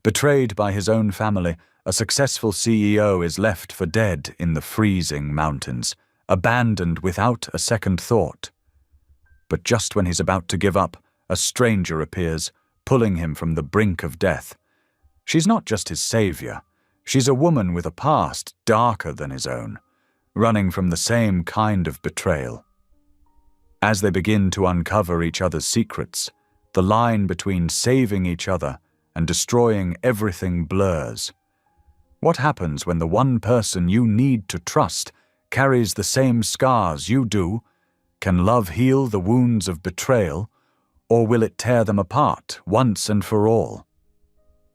Betrayed by his own family, a successful CEO is left for dead in the freezing mountains, abandoned without a second thought. But just when he's about to give up, a stranger appears, pulling him from the brink of death. She's not just his savior. She's a woman with a past darker than his own, running from the same kind of betrayal. As they begin to uncover each other's secrets, the line between saving each other and destroying everything blurs. What happens when the one person you need to trust carries the same scars you do? Can love heal the wounds of betrayal, or will it tear them apart once and for all?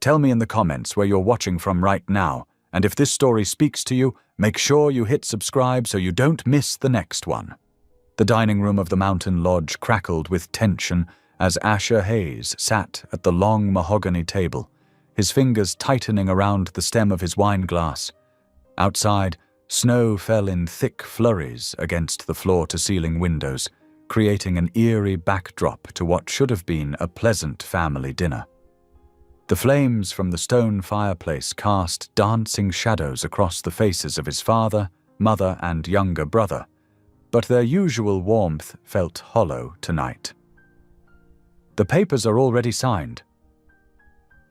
Tell me in the comments where you're watching from right now, and if this story speaks to you, make sure you hit subscribe so you don't miss the next one. The dining room of the mountain lodge crackled with tension as Asher Hayes sat at the long mahogany table, his fingers tightening around the stem of his wine glass. Outside, snow fell in thick flurries against the floor-to-ceiling windows, creating an eerie backdrop to what should have been a pleasant family dinner. The flames from the stone fireplace cast dancing shadows across the faces of his father, mother, and younger brother, but their usual warmth felt hollow tonight. "The papers are already signed,"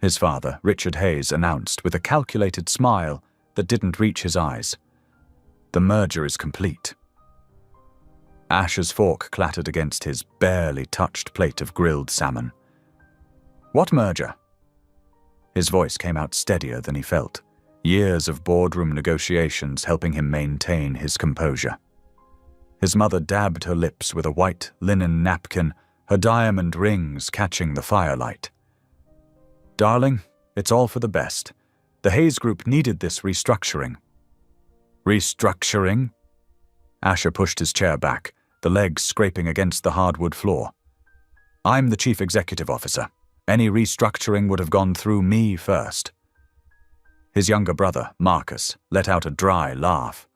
his father, Richard Hayes, announced with a calculated smile that didn't reach his eyes. "The merger is complete." Asher's fork clattered against his barely touched plate of grilled salmon. "What merger?" His voice came out steadier than he felt, years of boardroom negotiations helping him maintain his composure. His mother dabbed her lips with a white linen napkin, her diamond rings catching the firelight. "Darling, it's all for the best. The Hayes Group needed this restructuring." "Restructuring?" Asher pushed his chair back, the legs scraping against the hardwood floor. "I'm the chief executive officer. Any restructuring would have gone through me first." His younger brother, Marcus, let out a dry laugh.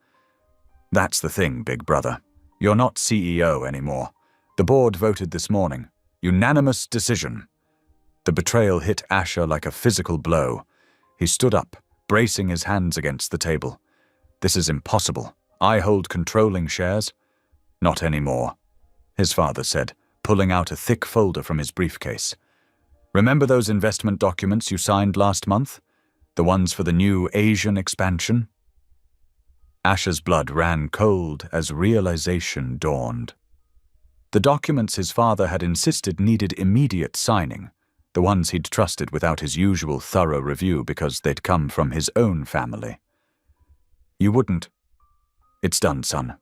"That's the thing, big brother. You're not CEO anymore. The board voted this morning. Unanimous decision." The betrayal hit Asher like a physical blow. He stood up, bracing his hands against the table. "This is impossible. I hold controlling shares." "Not anymore," his father said, pulling out a thick folder from his briefcase. "Remember those investment documents you signed last month? The ones for the new Asian expansion?" Asher's blood ran cold as realization dawned. The documents his father had insisted needed immediate signing, the ones he'd trusted without his usual thorough review because they'd come from his own family. "You wouldn't." "It's done, son."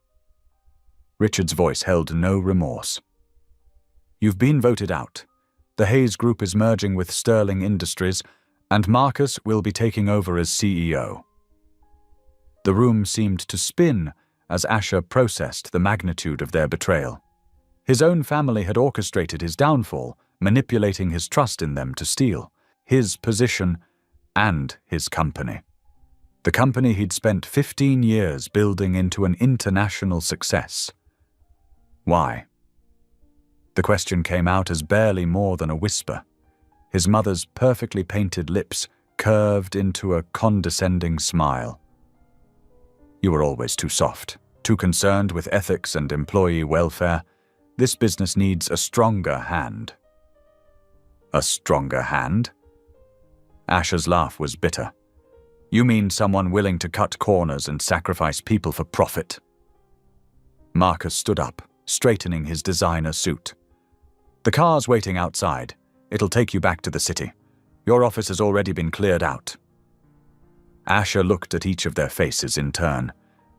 Richard's voice held no remorse. "You've been voted out. The Hayes Group is merging with Sterling Industries, and Marcus will be taking over as CEO." The room seemed to spin as Asher processed the magnitude of their betrayal. His own family had orchestrated his downfall, manipulating his trust in them to steal his position and his company. The company he'd spent 15 years building into an international success. Why? The question came out as barely more than a whisper. His mother's perfectly painted lips curved into a condescending smile. "You were always too soft, too concerned with ethics and employee welfare. This business needs a stronger hand." "A stronger hand?" Asher's laugh was bitter. "You mean someone willing to cut corners and sacrifice people for profit?" Marcus stood up, straightening his designer suit. "The car's waiting outside. It'll take you back to the city. Your office has already been cleared out." Asher looked at each of their faces in turn.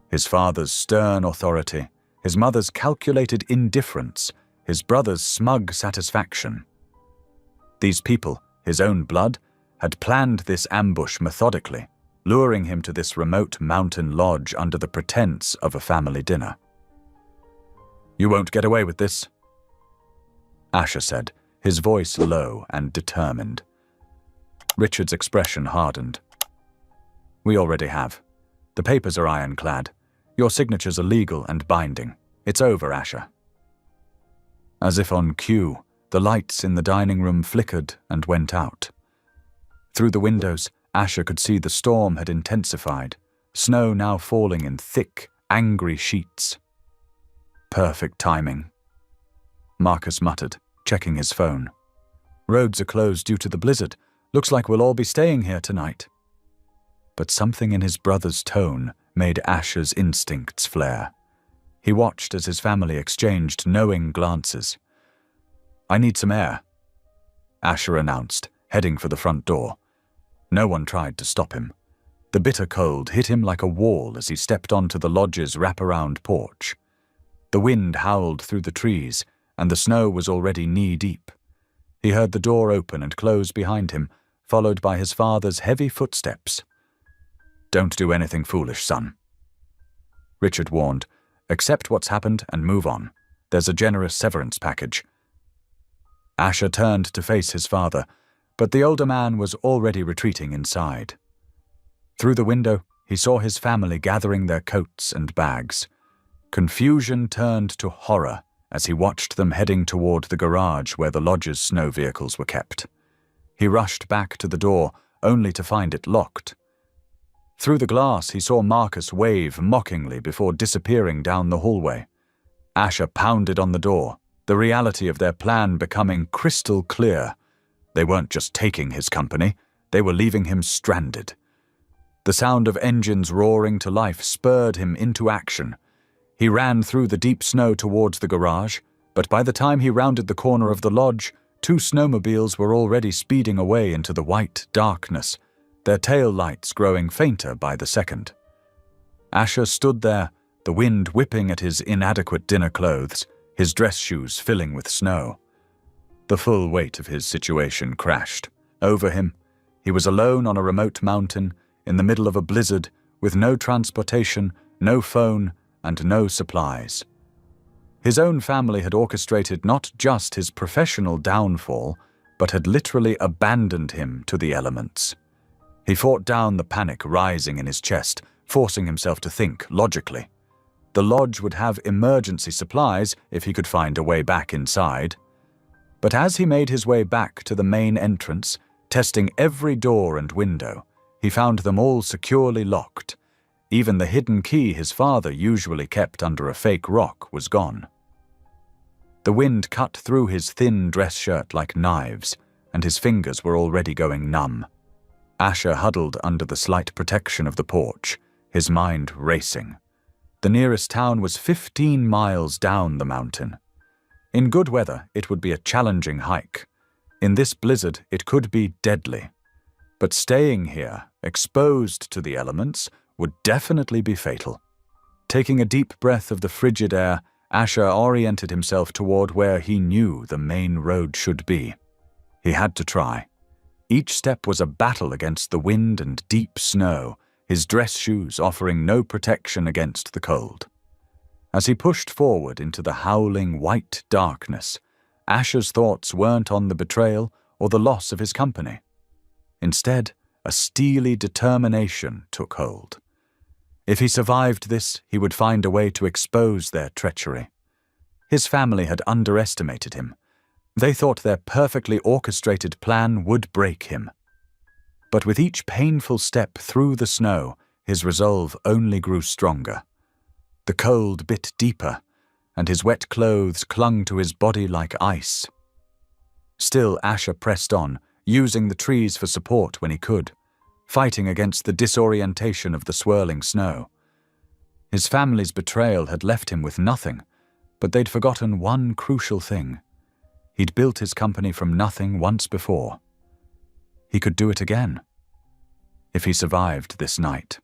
His father's stern authority, his mother's calculated indifference, his brother's smug satisfaction. These people, his own blood, had planned this ambush methodically, luring him to this remote mountain lodge under the pretense of a family dinner. "You won't get away with this," Asher said, his voice low and determined. Richard's expression hardened. "We already have. The papers are ironclad. Your signatures are legal and binding. It's over, Asher." As if on cue, the lights in the dining room flickered and went out. Through the windows, Asher could see the storm had intensified, snow now falling in thick, angry sheets. Perfect timing, Marcus muttered, checking his phone. Roads are closed due to the blizzard. Looks like we'll all be staying here tonight. But something in his brother's tone made Asher's instincts flare. He watched as his family exchanged knowing glances. "I need some air," Asher announced, heading for the front door. No one tried to stop him. The bitter cold hit him like a wall as he stepped onto the lodge's wraparound porch. The wind howled through the trees, and the snow was already knee-deep. He heard the door open and close behind him, followed by his father's heavy footsteps. "Don't do anything foolish, son," Richard warned. "Accept what's happened and move on. There's a generous severance package." Asher turned to face his father, but the older man was already retreating inside. Through the window, he saw his family gathering their coats and bags. Confusion turned to horror as he watched them heading toward the garage where the lodge's snow vehicles were kept. He rushed back to the door, only to find it locked. Through the glass, he saw Marcus wave mockingly before disappearing down the hallway. Asher pounded on the door, the reality of their plan becoming crystal clear. They weren't just taking his company, they were leaving him stranded. The sound of engines roaring to life spurred him into action. He ran through the deep snow towards the garage, but by the time he rounded the corner of the lodge, 2 snowmobiles were already speeding away into the white darkness, their tail lights growing fainter by the second. Asher stood there, the wind whipping at his inadequate dinner clothes, his dress shoes filling with snow. The full weight of his situation crashed over him. He was alone on a remote mountain, in the middle of a blizzard, with no transportation, no phone, and no supplies. His own family had orchestrated not just his professional downfall, but had literally abandoned him to the elements. He fought down the panic rising in his chest, forcing himself to think logically. The lodge would have emergency supplies if he could find a way back inside. But as he made his way back to the main entrance, testing every door and window, he found them all securely locked. Even the hidden key his father usually kept under a fake rock was gone. The wind cut through his thin dress shirt like knives, and his fingers were already going numb. Asher huddled under the slight protection of the porch, his mind racing. The nearest town was 15 miles down the mountain. In good weather, it would be a challenging hike. In this blizzard, it could be deadly. But staying here, exposed to the elements, would definitely be fatal. Taking a deep breath of the frigid air, Asher oriented himself toward where he knew the main road should be. He had to try. Each step was a battle against the wind and deep snow, his dress shoes offering no protection against the cold. As he pushed forward into the howling white darkness, Asher's thoughts weren't on the betrayal or the loss of his company. Instead, a steely determination took hold. If he survived this, he would find a way to expose their treachery. His family had underestimated him. They thought their perfectly orchestrated plan would break him. But with each painful step through the snow, his resolve only grew stronger. The cold bit deeper, and his wet clothes clung to his body like ice. Still, Asher pressed on, using the trees for support when he could, fighting against the disorientation of the swirling snow. His family's betrayal had left him with nothing, but they'd forgotten one crucial thing. He'd built his company from nothing once before. He could do it again, if he survived this night.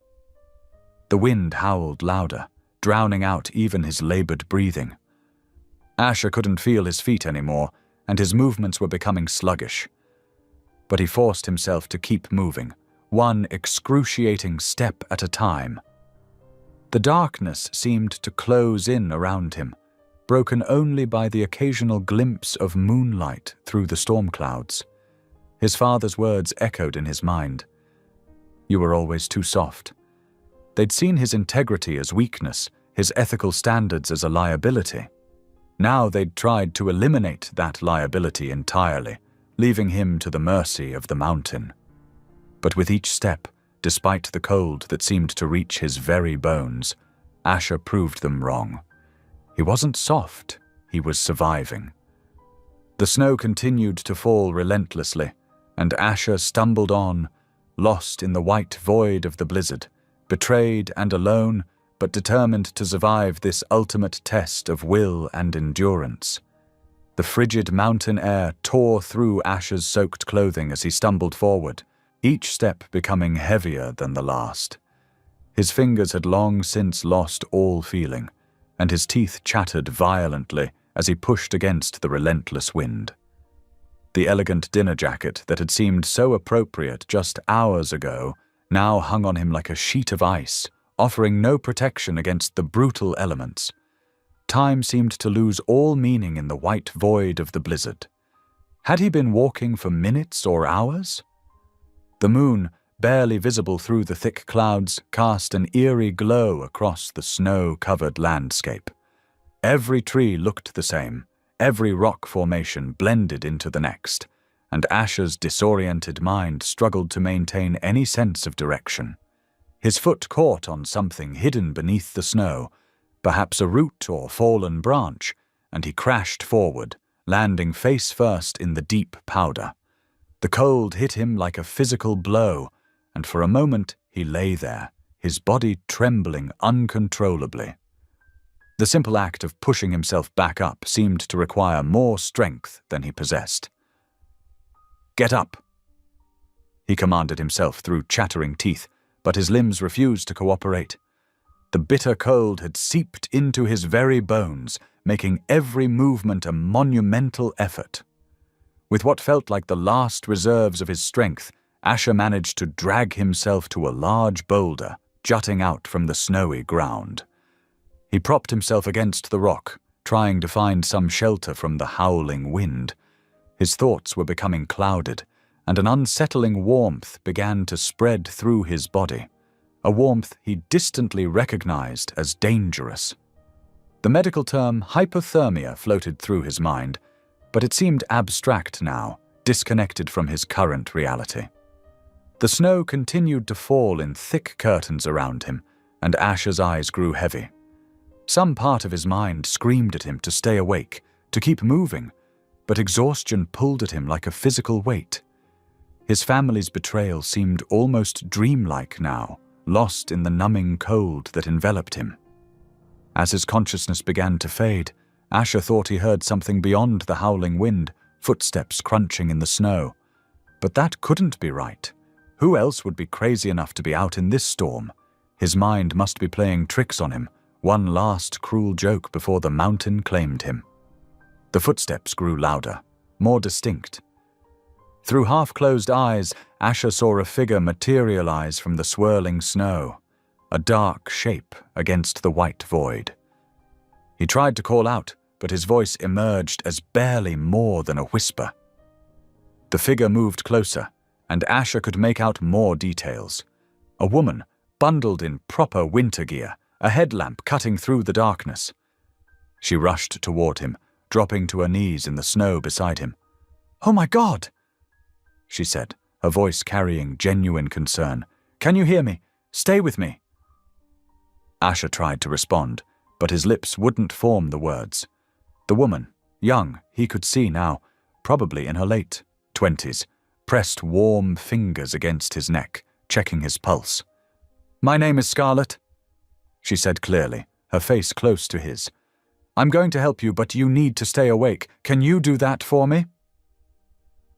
The wind howled louder, drowning out even his labored breathing. Asher couldn't feel his feet anymore, and his movements were becoming sluggish. But he forced himself to keep moving, one excruciating step at a time. The darkness seemed to close in around him, broken only by the occasional glimpse of moonlight through the storm clouds. His father's words echoed in his mind. "You were always too soft." They'd seen his integrity as weakness, his ethical standards as a liability. Now they'd tried to eliminate that liability entirely, leaving him to the mercy of the mountain. But with each step, despite the cold that seemed to reach his very bones, Asher proved them wrong. He wasn't soft, he was surviving. The snow continued to fall relentlessly, and Asher stumbled on, lost in the white void of the blizzard, betrayed and alone, but determined to survive this ultimate test of will and endurance. The frigid mountain air tore through Asher's soaked clothing as he stumbled forward, each step becoming heavier than the last. His fingers had long since lost all feeling, and his teeth chattered violently as he pushed against the relentless wind. The elegant dinner jacket that had seemed so appropriate just hours ago now hung on him like a sheet of ice, offering no protection against the brutal elements. Time seemed to lose all meaning in the white void of the blizzard. Had he been walking for minutes or hours? The moon, barely visible through the thick clouds, cast an eerie glow across the snow-covered landscape. Every tree looked the same, every rock formation blended into the next, and Asher's disoriented mind struggled to maintain any sense of direction. His foot caught on something hidden beneath the snow, perhaps a root or fallen branch, and he crashed forward, landing face first in the deep powder. The cold hit him like a physical blow, and for a moment he lay there, his body trembling uncontrollably. The simple act of pushing himself back up seemed to require more strength than he possessed. "Get up!" he commanded himself through chattering teeth, but his limbs refused to cooperate. The bitter cold had seeped into his very bones, making every movement a monumental effort. With what felt like the last reserves of his strength, Asher managed to drag himself to a large boulder jutting out from the snowy ground. He propped himself against the rock, trying to find some shelter from the howling wind. His thoughts were becoming clouded, and an unsettling warmth began to spread through his body, a warmth he distantly recognized as dangerous. The medical term hypothermia floated through his mind, but it seemed abstract now, disconnected from his current reality. The snow continued to fall in thick curtains around him, and Asher's eyes grew heavy. Some part of his mind screamed at him to stay awake, to keep moving, but exhaustion pulled at him like a physical weight. His family's betrayal seemed almost dreamlike now, lost in the numbing cold that enveloped him. As his consciousness began to fade, Asher thought he heard something beyond the howling wind, footsteps crunching in the snow. But that couldn't be right. Who else would be crazy enough to be out in this storm? His mind must be playing tricks on him, one last cruel joke before the mountain claimed him. The footsteps grew louder, more distinct. Through half-closed eyes, Asher saw a figure materialize from the swirling snow, a dark shape against the white void. He tried to call out, but his voice emerged as barely more than a whisper. The figure moved closer, and Asher could make out more details. A woman, bundled in proper winter gear, a headlamp cutting through the darkness. She rushed toward him, dropping to her knees in the snow beside him. "Oh my God!" she said, her voice carrying genuine concern. "Can you hear me? Stay with me." Asher tried to respond, but his lips wouldn't form the words. The woman, young, he could see now, probably in her late 20s, pressed warm fingers against his neck, checking his pulse. "My name is Scarlett," she said clearly, her face close to his. "I'm going to help you, but you need to stay awake. Can you do that for me?"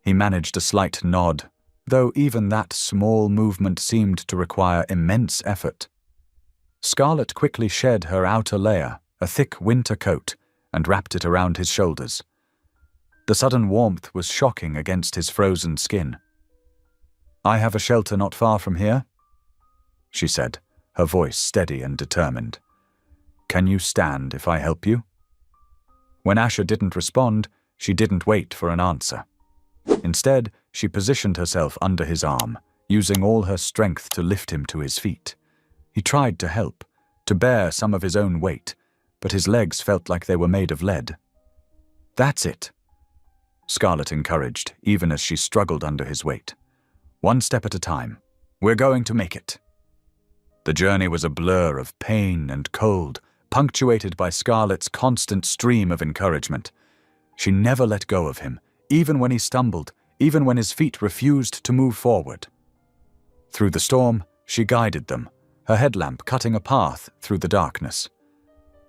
He managed a slight nod, though even that small movement seemed to require immense effort. Scarlett quickly shed her outer layer, a thick winter coat, and wrapped it around his shoulders. The sudden warmth was shocking against his frozen skin. "I have a shelter not far from here," she said, her voice steady and determined. "Can you stand if I help you?" When Asher didn't respond, she didn't wait for an answer. Instead, she positioned herself under his arm, using all her strength to lift him to his feet. He tried to help, to bear some of his own weight, but his legs felt like they were made of lead. "That's it," Scarlett encouraged, even as she struggled under his weight. One step at a time. We're going to make it. The journey was a blur of pain and cold, punctuated by Scarlett's constant stream of encouragement. She never let go of him, even when he stumbled, even when his feet refused to move forward. Through the storm, she guided them, her headlamp cutting a path through the darkness.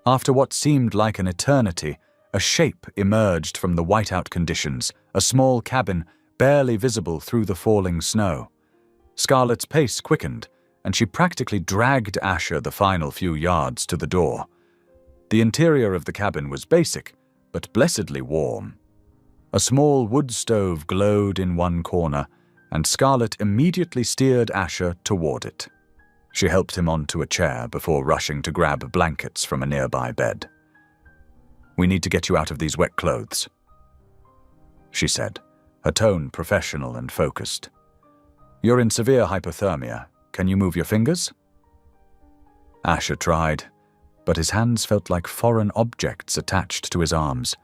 After what seemed like an eternity, a shape emerged from the whiteout conditions, a small cabin barely visible through the falling snow. Scarlett's pace quickened, and she practically dragged Asher the final few yards to the door. The interior of the cabin was basic, but blessedly warm. A small wood stove glowed in one corner, and Scarlett immediately steered Asher toward it. She helped him onto a chair before rushing to grab blankets from a nearby bed. "We need to get you out of these wet clothes," she said, her tone professional and focused. "You're in severe hypothermia. Can you move your fingers?" Asher tried, but his hands felt like foreign objects attached to his arms.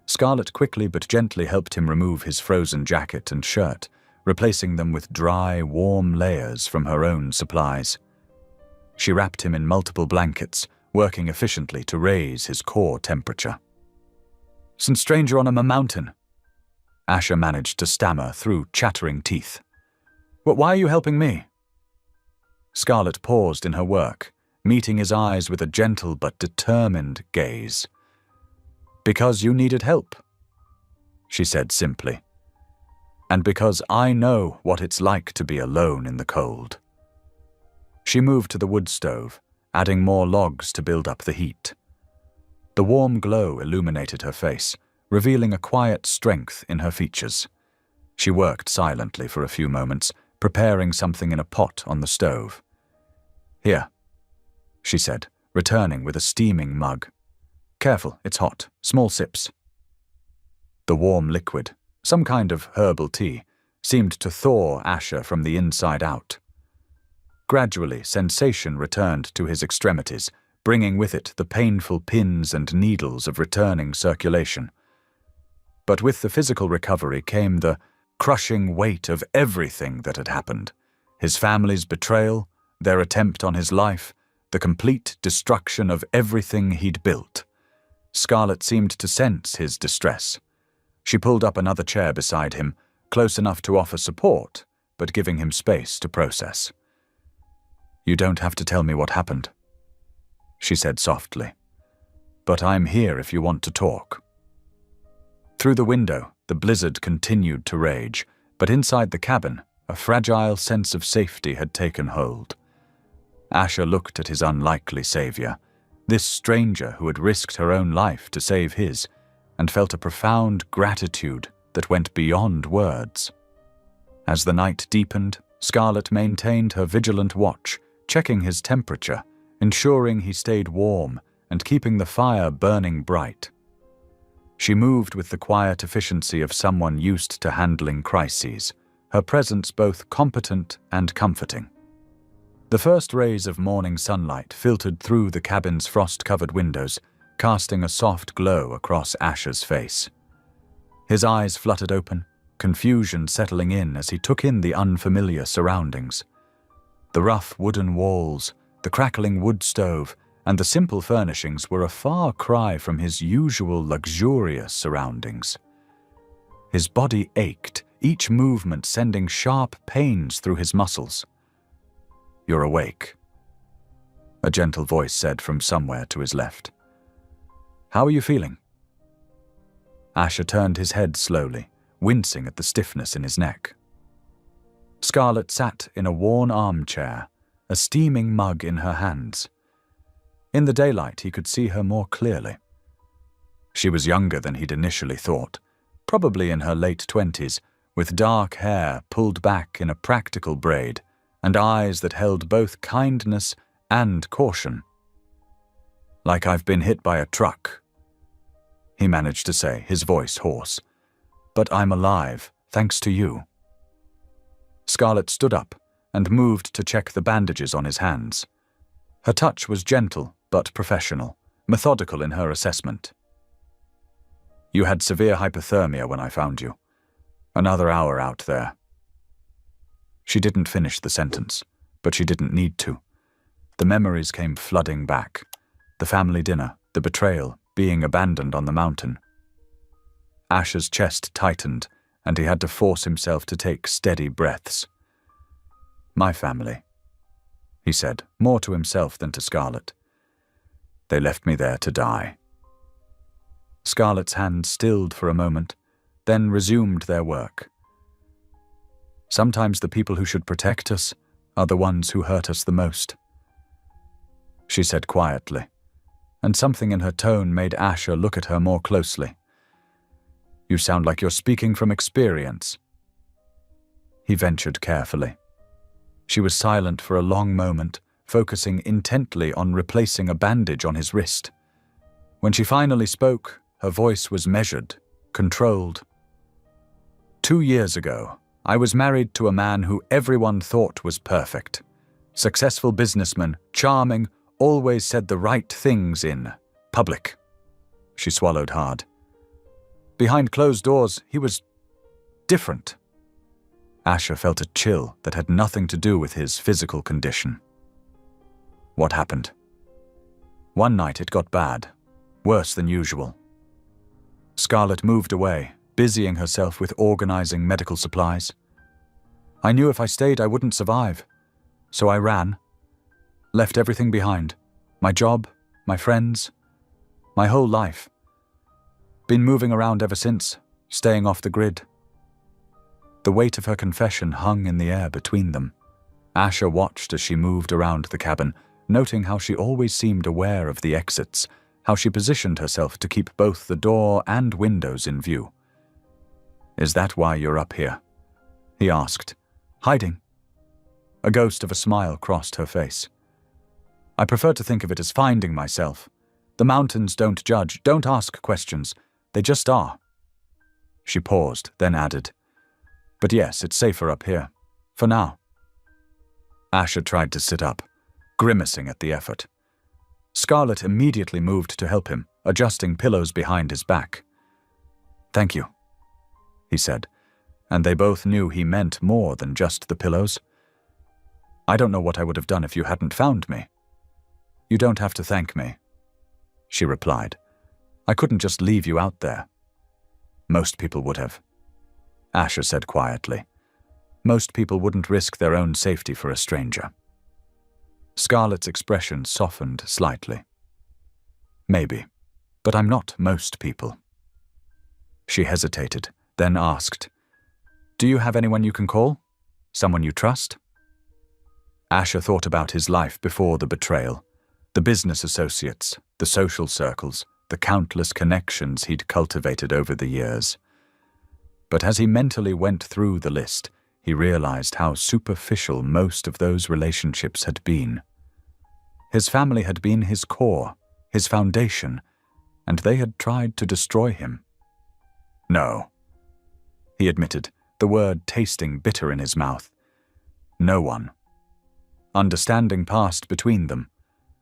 Scarlett quickly but gently helped him remove his frozen jacket and shirt, replacing them with dry, warm layers from her own supplies. She wrapped him in multiple blankets, working efficiently to raise his core temperature. "Some stranger on a mountain," Asher managed to stammer through chattering teeth. Why are you helping me?" Scarlett paused in her work, meeting his eyes with a gentle but determined gaze. "Because you needed help," she said simply. "And because I know what it's like to be alone in the cold." She moved to the wood stove, adding more logs to build up the heat. The warm glow illuminated her face, revealing a quiet strength in her features. She worked silently for a few moments, preparing something in a pot on the stove. "Here," she said, returning with a steaming mug. "Careful, it's hot. Small sips." The warm liquid, some kind of herbal tea, seemed to thaw Asher from the inside out. Gradually, sensation returned to his extremities, bringing with it the painful pins and needles of returning circulation. But with the physical recovery came the crushing weight of everything that had happened: his family's betrayal, their attempt on his life, the complete destruction of everything he'd built. Scarlett seemed to sense his distress. She pulled up another chair beside him, close enough to offer support, but giving him space to process. "You don't have to tell me what happened," she said softly. "But I'm here if you want to talk." Through the window, the blizzard continued to rage, but inside the cabin, a fragile sense of safety had taken hold. Asher looked at his unlikely savior, this stranger who had risked her own life to save his, and felt a profound gratitude that went beyond words. As the night deepened, Scarlett maintained her vigilant watch, checking his temperature, ensuring he stayed warm, and keeping the fire burning bright. She moved with the quiet efficiency of someone used to handling crises, her presence both competent and comforting. The first rays of morning sunlight filtered through the cabin's frost-covered windows, casting a soft glow across Asher's face. His eyes fluttered open, confusion settling in as he took in the unfamiliar surroundings. The rough wooden walls, the crackling wood stove, and the simple furnishings were a far cry from his usual luxurious surroundings. His body ached, each movement sending sharp pains through his muscles. "You're awake," a gentle voice said from somewhere to his left. "How are you feeling?" Asher turned his head slowly, wincing at the stiffness in his neck. Scarlett sat in a worn armchair, a steaming mug in her hands. In the daylight, he could see her more clearly. She was younger than he'd initially thought, probably in her late 20s, with dark hair pulled back in a practical braid and eyes that held both kindness and caution. "Like I've been hit by a truck," he managed to say, his voice hoarse. "But I'm alive, thanks to you." Scarlett stood up and moved to check the bandages on his hands. Her touch was gentle but professional, methodical in her assessment. "You had severe hypothermia when I found you. Another hour out there." She didn't finish the sentence, but she didn't need to. The memories came flooding back. The family dinner, the betrayal, being abandoned on the mountain. Asher's chest tightened, and he had to force himself to take steady breaths. "My family," he said, more to himself than to Scarlett. "They left me there to die." Scarlett's hand stilled for a moment, then resumed their work. "Sometimes the people who should protect us are the ones who hurt us the most," she said quietly, and something in her tone made Asher look at her more closely. "You sound like you're speaking from experience." He ventured carefully. She was silent for a long moment, focusing intently on replacing a bandage on his wrist. When she finally spoke, her voice was measured, controlled. "2 years ago, I was married to a man who everyone thought was perfect. Successful businessman, charming, always said the right things in public." She swallowed hard. "Behind closed doors, he was different." Asher felt a chill that had nothing to do with his physical condition. "What happened?" "One night it got bad, worse than usual." Scarlett moved away, busying herself with organizing medical supplies. "I knew if I stayed I wouldn't survive, so I ran. Left everything behind. My job, my friends, my whole life. Been moving around ever since, staying off the grid." The weight of her confession hung in the air between them. Asher watched as she moved around the cabin, noting how she always seemed aware of the exits, how she positioned herself to keep both the door and windows in view. "Is that why you're up here?" he asked. "Hiding?" A ghost of a smile crossed her face. "I prefer to think of it as finding myself. The mountains don't judge, don't ask questions. They just are." She paused, then added, "But yes, it's safer up here. For now." Asher tried to sit up, grimacing at the effort. Scarlett immediately moved to help him, adjusting pillows behind his back. "Thank you," he said, and they both knew he meant more than just the pillows. "I don't know what I would have done if you hadn't found me." "You don't have to thank me," she replied. "I couldn't just leave you out there." "Most people would have," Asher said quietly. "Most people wouldn't risk their own safety for a stranger." Scarlett's expression softened slightly. "Maybe, but I'm not most people." She hesitated, then asked, "Do you have anyone you can call? Someone you trust?" Asher thought about his life before the betrayal, the business associates, the social circles, the countless connections he'd cultivated over the years. But as he mentally went through the list, he realized how superficial most of those relationships had been. His family had been his core, his foundation, and they had tried to destroy him. "No," he admitted, the word tasting bitter in his mouth. "No one." Understanding passed between them,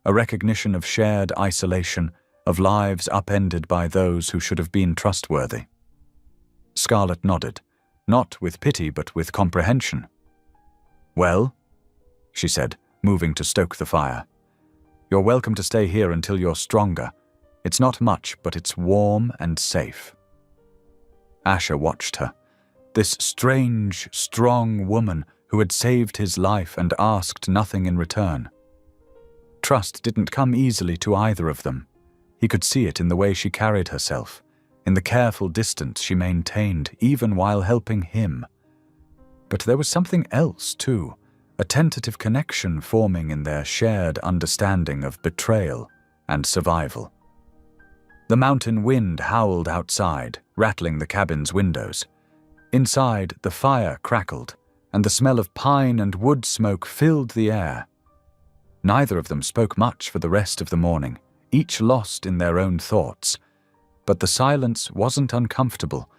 a recognition of shared isolation, of lives upended by those who should have been trustworthy. Scarlett nodded, not with pity but with comprehension. "Well," she said, moving to stoke the fire, "you're welcome to stay here until you're stronger. It's not much, but it's warm and safe." Asher watched her, this strange, strong woman who had saved his life and asked nothing in return. Trust didn't come easily to either of them. He could see it in the way she carried herself, in the careful distance she maintained even while helping him. But there was something else, too, a tentative connection forming in their shared understanding of betrayal and survival. The mountain wind howled outside, rattling the cabin's windows. Inside, the fire crackled, and the smell of pine and wood smoke filled the air. Neither of them spoke much for the rest of the morning, each lost in their own thoughts. But the silence wasn't uncomfortable.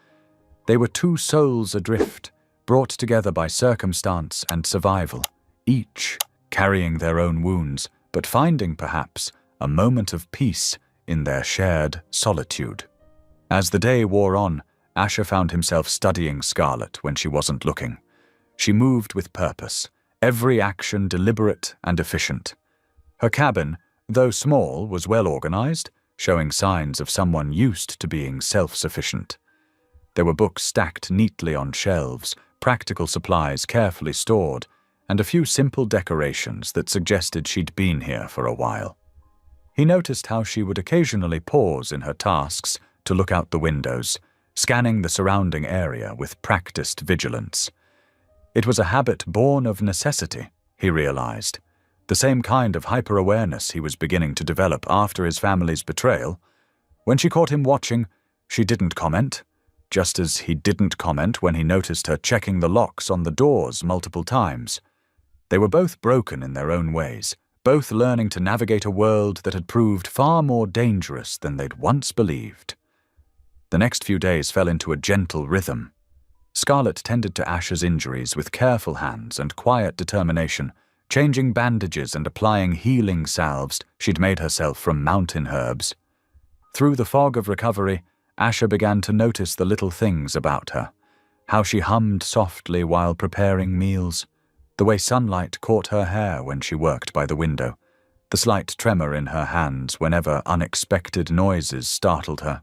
They were two souls adrift, brought together by circumstance and survival, each carrying their own wounds, but finding, perhaps, a moment of peace in their shared solitude. As the day wore on, Asher found himself studying Scarlett when she wasn't looking. She moved with purpose, every action deliberate and efficient. Her cabin, though small, was well organized, showing signs of someone used to being self-sufficient. There were books stacked neatly on shelves, practical supplies carefully stored, and a few simple decorations that suggested she'd been here for a while. He noticed how she would occasionally pause in her tasks to look out the windows, scanning the surrounding area with practiced vigilance. It was a habit born of necessity, he realized, the same kind of hyper-awareness he was beginning to develop after his family's betrayal. When she caught him watching, she didn't comment, just as he didn't comment when he noticed her checking the locks on the doors multiple times. They were both broken in their own ways, both learning to navigate a world that had proved far more dangerous than they'd once believed. The next few days fell into a gentle rhythm. Scarlett tended to Asher's injuries with careful hands and quiet determination, changing bandages and applying healing salves she'd made herself from mountain herbs. Through the fog of recovery, Asher began to notice the little things about her, how she hummed softly while preparing meals, the way sunlight caught her hair when she worked by the window, the slight tremor in her hands whenever unexpected noises startled her.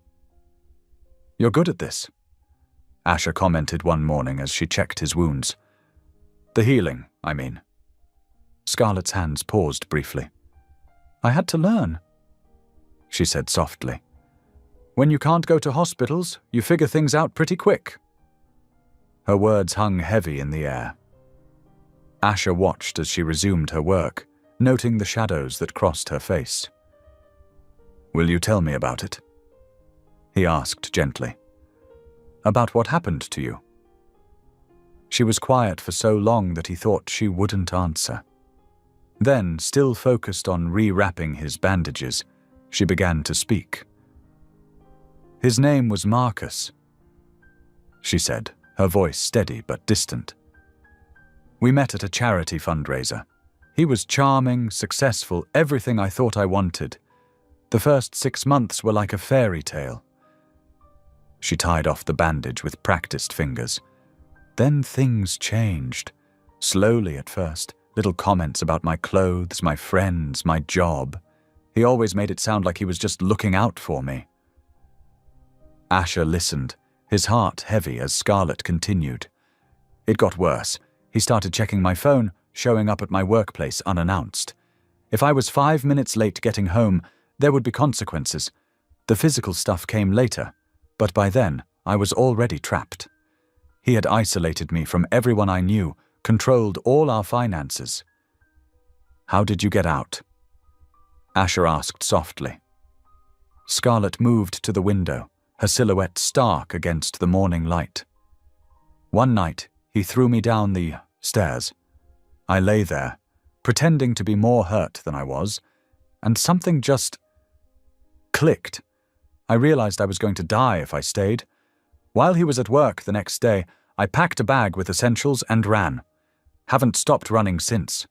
"You're good at this," Asher commented one morning as she checked his wounds. "The healing, I mean." Scarlett's hands paused briefly. "I had to learn," she said softly. "When you can't go to hospitals, you figure things out pretty quick." Her words hung heavy in the air. Asher watched as she resumed her work, noting the shadows that crossed her face. "Will you tell me about it?" he asked gently. "About what happened to you?" She was quiet for so long that he thought she wouldn't answer. Then, still focused on rewrapping his bandages, she began to speak. "His name was Marcus," she said, her voice steady but distant. "We met at a charity fundraiser. He was charming, successful, everything I thought I wanted. The first 6 months were like a fairy tale." She tied off the bandage with practiced fingers. Then things changed. Slowly at first, little comments about my clothes, my friends, my job. He always made it sound like he was just looking out for me. Asher listened, his heart heavy as Scarlett continued. "It got worse. He started checking my phone, showing up at my workplace unannounced. If I was 5 minutes late getting home, there would be consequences. The physical stuff came later, but by then I was already trapped. He had isolated me from everyone I knew, controlled all our finances." "How did you get out?" Asher asked softly. Scarlett moved to the window, her silhouette stark against the morning light. "One night, he threw me down the stairs. I lay there, pretending to be more hurt than I was, and something just clicked. I realized I was going to die if I stayed. While he was at work the next day, I packed a bag with essentials and ran. Haven't stopped running since."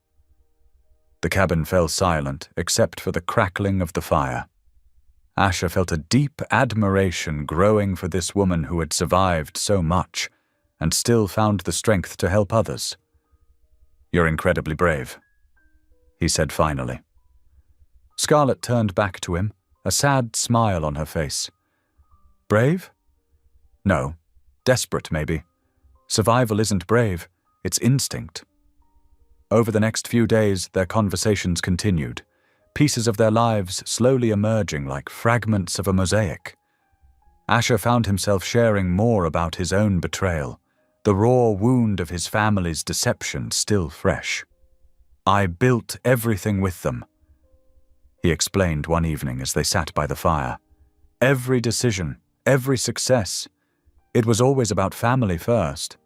The cabin fell silent, except for the crackling of the fire. Asher felt a deep admiration growing for this woman who had survived so much, and still found the strength to help others. "You're incredibly brave," he said finally. Scarlett turned back to him, a sad smile on her face. "Brave? No. Desperate, maybe. Survival isn't brave, it's instinct." Over the next few days, their conversations continued, pieces of their lives slowly emerging like fragments of a mosaic. Asher found himself sharing more about his own betrayal, the raw wound of his family's deception still fresh. "I built everything with them," he explained one evening as they sat by the fire. "Every decision, every success. It was always about family first.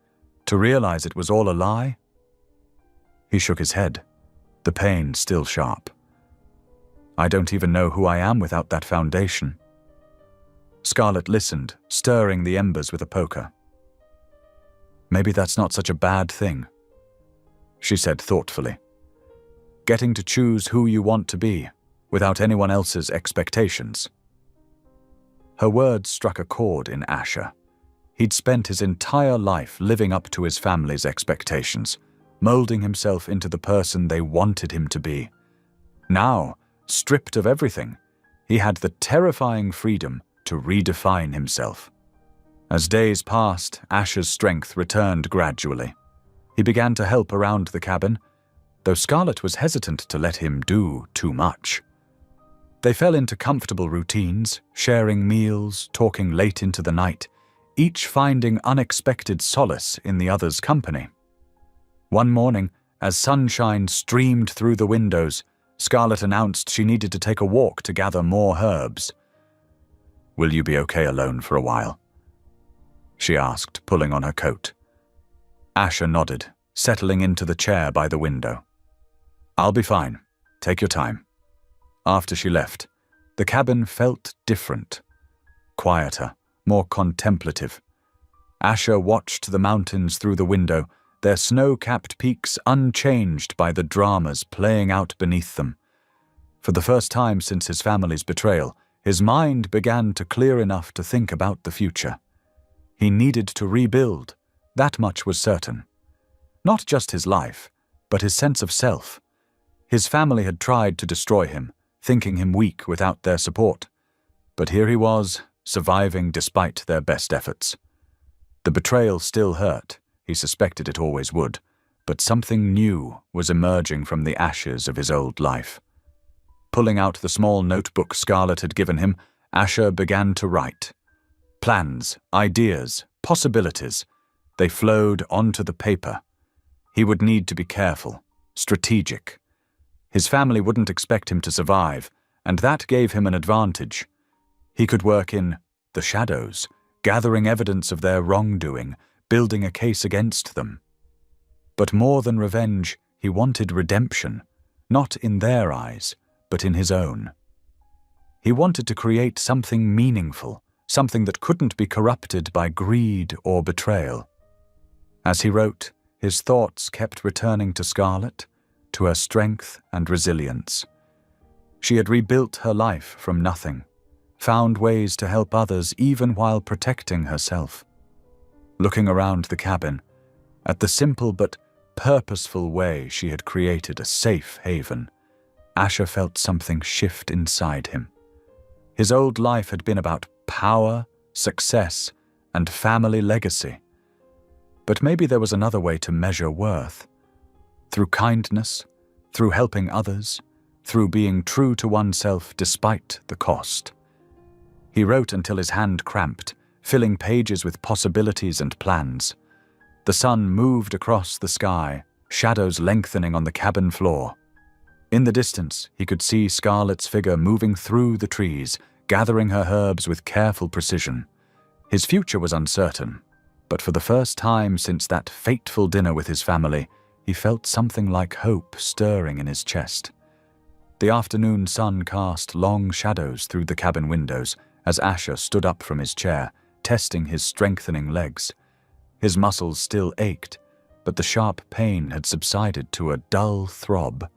To realize it was all a lie?" He shook his head, the pain still sharp. "I don't even know who I am without that foundation." Scarlett listened, stirring the embers with a poker. "Maybe that's not such a bad thing," she said thoughtfully. "Getting to choose who you want to be, without anyone else's expectations." Her words struck a chord in Asher. He'd spent his entire life living up to his family's expectations, molding himself into the person they wanted him to be. Now, stripped of everything, he had the terrifying freedom to redefine himself. As days passed, Asher's strength returned gradually. He began to help around the cabin, though Scarlett was hesitant to let him do too much. They fell into comfortable routines, sharing meals, talking late into the night, each finding unexpected solace in the other's company. One morning, as sunshine streamed through the windows, Scarlett announced she needed to take a walk to gather more herbs. "Will you be okay alone for a while?" she asked, pulling on her coat. Asher nodded, settling into the chair by the window. "I'll be fine. Take your time." After she left, the cabin felt different, quieter, more contemplative. Asher watched the mountains through the window, their snow-capped peaks unchanged by the dramas playing out beneath them. For the first time since his family's betrayal, his mind began to clear enough to think about the future. He needed to rebuild, that much was certain. Not just his life, but his sense of self. His family had tried to destroy him, thinking him weak without their support. But here he was, surviving despite their best efforts. The betrayal still hurt, he suspected it always would, but something new was emerging from the ashes of his old life. Pulling out the small notebook Scarlett had given him, Asher began to write. Plans, ideas, possibilities. They flowed onto the paper. He would need to be careful, strategic. His family wouldn't expect him to survive, and that gave him an advantage. He could work in the shadows, gathering evidence of their wrongdoing, building a case against them. But more than revenge, he wanted redemption, not in their eyes, but in his own. He wanted to create something meaningful, something that couldn't be corrupted by greed or betrayal. As he wrote, his thoughts kept returning to Scarlett, to her strength and resilience. She had rebuilt her life from nothing, found ways to help others even while protecting herself. Looking around the cabin, at the simple but purposeful way she had created a safe haven, Asher felt something shift inside him. His old life had been about power, success, and family legacy. But maybe there was another way to measure worth. Through kindness, through helping others, through being true to oneself despite the cost. He wrote until his hand cramped, filling pages with possibilities and plans. The sun moved across the sky, shadows lengthening on the cabin floor. In the distance, he could see Scarlett's figure moving through the trees, gathering her herbs with careful precision. His future was uncertain, but for the first time since that fateful dinner with his family, he felt something like hope stirring in his chest. The afternoon sun cast long shadows through the cabin windows as Asher stood up from his chair, testing his strengthening legs. His muscles still ached, but the sharp pain had subsided to a dull throb.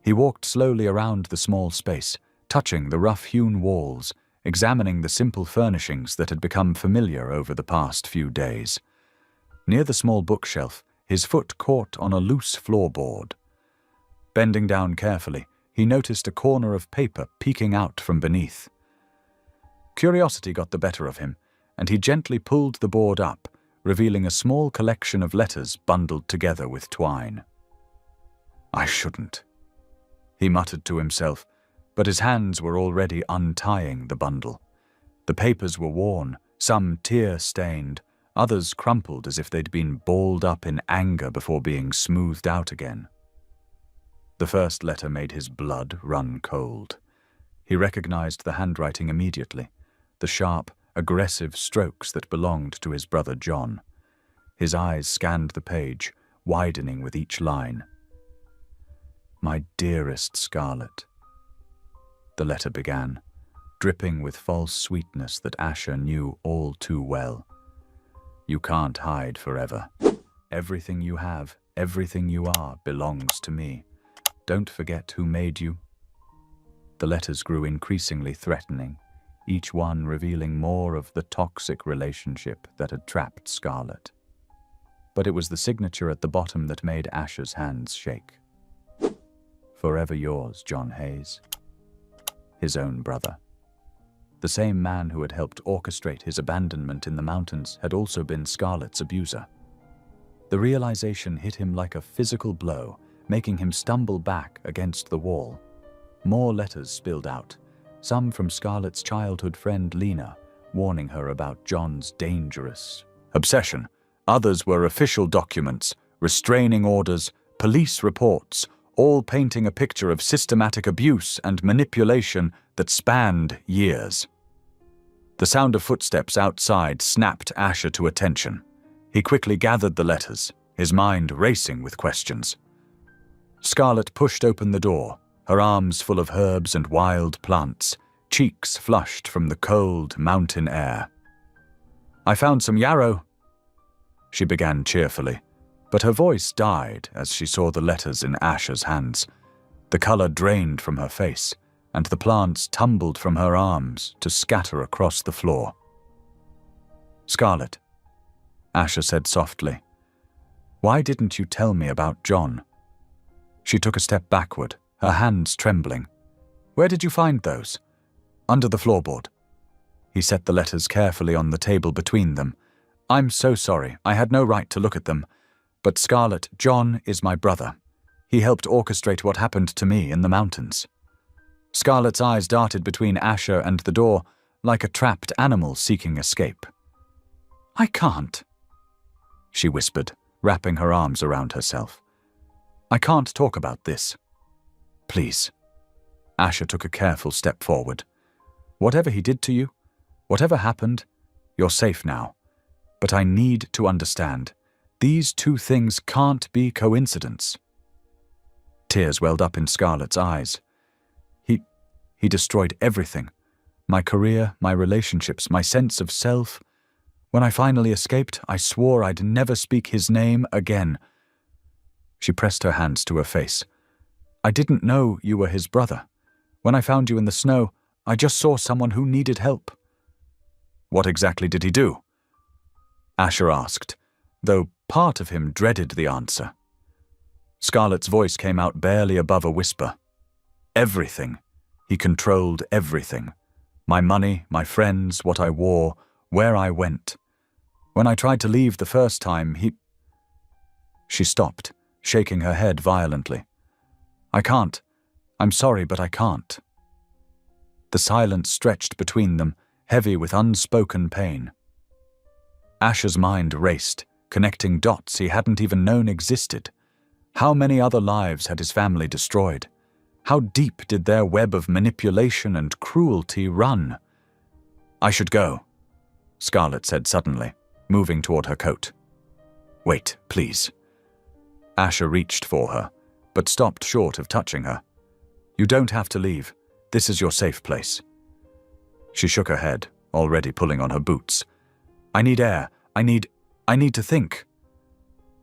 He walked slowly around the small space, touching the rough-hewn walls, examining the simple furnishings that had become familiar over the past few days. Near the small bookshelf, his foot caught on a loose floorboard. Bending down carefully, he noticed a corner of paper peeking out from beneath. Curiosity got the better of him, and he gently pulled the board up, revealing a small collection of letters bundled together with twine. "I shouldn't," he muttered to himself, but his hands were already untying the bundle. The papers were worn, some tear-stained, others crumpled as if they'd been balled up in anger before being smoothed out again. The first letter made his blood run cold. He recognized the handwriting immediately, the sharp, aggressive strokes that belonged to his brother John. His eyes scanned the page, widening with each line. "My dearest Scarlett," the letter began, dripping with false sweetness that Asher knew all too well. "You can't hide forever. Everything you have, everything you are, belongs to me. Don't forget who made you." The letters grew increasingly threatening, each one revealing more of the toxic relationship that had trapped Scarlett. But it was the signature at the bottom that made Asher's hands shake. Forever yours, John Hayes. His own brother. The same man who had helped orchestrate his abandonment in the mountains had also been Scarlett's abuser. The realization hit him like a physical blow, making him stumble back against the wall. More letters spilled out, some from Scarlett's childhood friend Lena, warning her about John's dangerous obsession. Others were official documents, restraining orders, police reports, all painting a picture of systematic abuse and manipulation that spanned years. The sound of footsteps outside snapped Asher to attention. He quickly gathered the letters, his mind racing with questions. Scarlett pushed open the door, her arms full of herbs and wild plants, cheeks flushed from the cold mountain air. "I found some yarrow," she began cheerfully, but her voice died as she saw the letters in Asher's hands. The color drained from her face, and the plants tumbled from her arms to scatter across the floor. "Scarlett," Asher said softly, "why didn't you tell me about John?" She took a step backward, her hands trembling. "Where did you find those?" "Under the floorboard." He set the letters carefully on the table between them. "I'm so sorry, I had no right to look at them. But Scarlett, John is my brother. He helped orchestrate what happened to me in the mountains." Scarlett's eyes darted between Asher and the door, like a trapped animal seeking escape. "I can't," she whispered, wrapping her arms around herself. "I can't talk about this. Please." Asher took a careful step forward. "Whatever he did to you, whatever happened, you're safe now. But I need to understand. These two things can't be coincidence." Tears welled up in Scarlett's eyes. He destroyed everything. My career, my relationships, my sense of self. When I finally escaped, I swore I'd never speak his name again. She pressed her hands to her face. "I didn't know you were his brother. When I found you in the snow, I just saw someone who needed help." "What exactly did he do?" Asher asked, though part of him dreaded the answer. Scarlett's voice came out barely above a whisper. "Everything. He controlled everything. My money, my friends, what I wore, where I went. When I tried to leave the first time, he—" She stopped, shaking her head violently. "I can't. I'm sorry, but I can't." The silence stretched between them, heavy with unspoken pain. Asher's mind raced, connecting dots he hadn't even known existed. How many other lives had his family destroyed? How deep did their web of manipulation and cruelty run? "I should go," Scarlett said suddenly, moving toward her coat. "Wait, please." Asher reached for her, but stopped short of touching her. "You don't have to leave. This is your safe place." She shook her head, already pulling on her boots. "I need air. I need to think."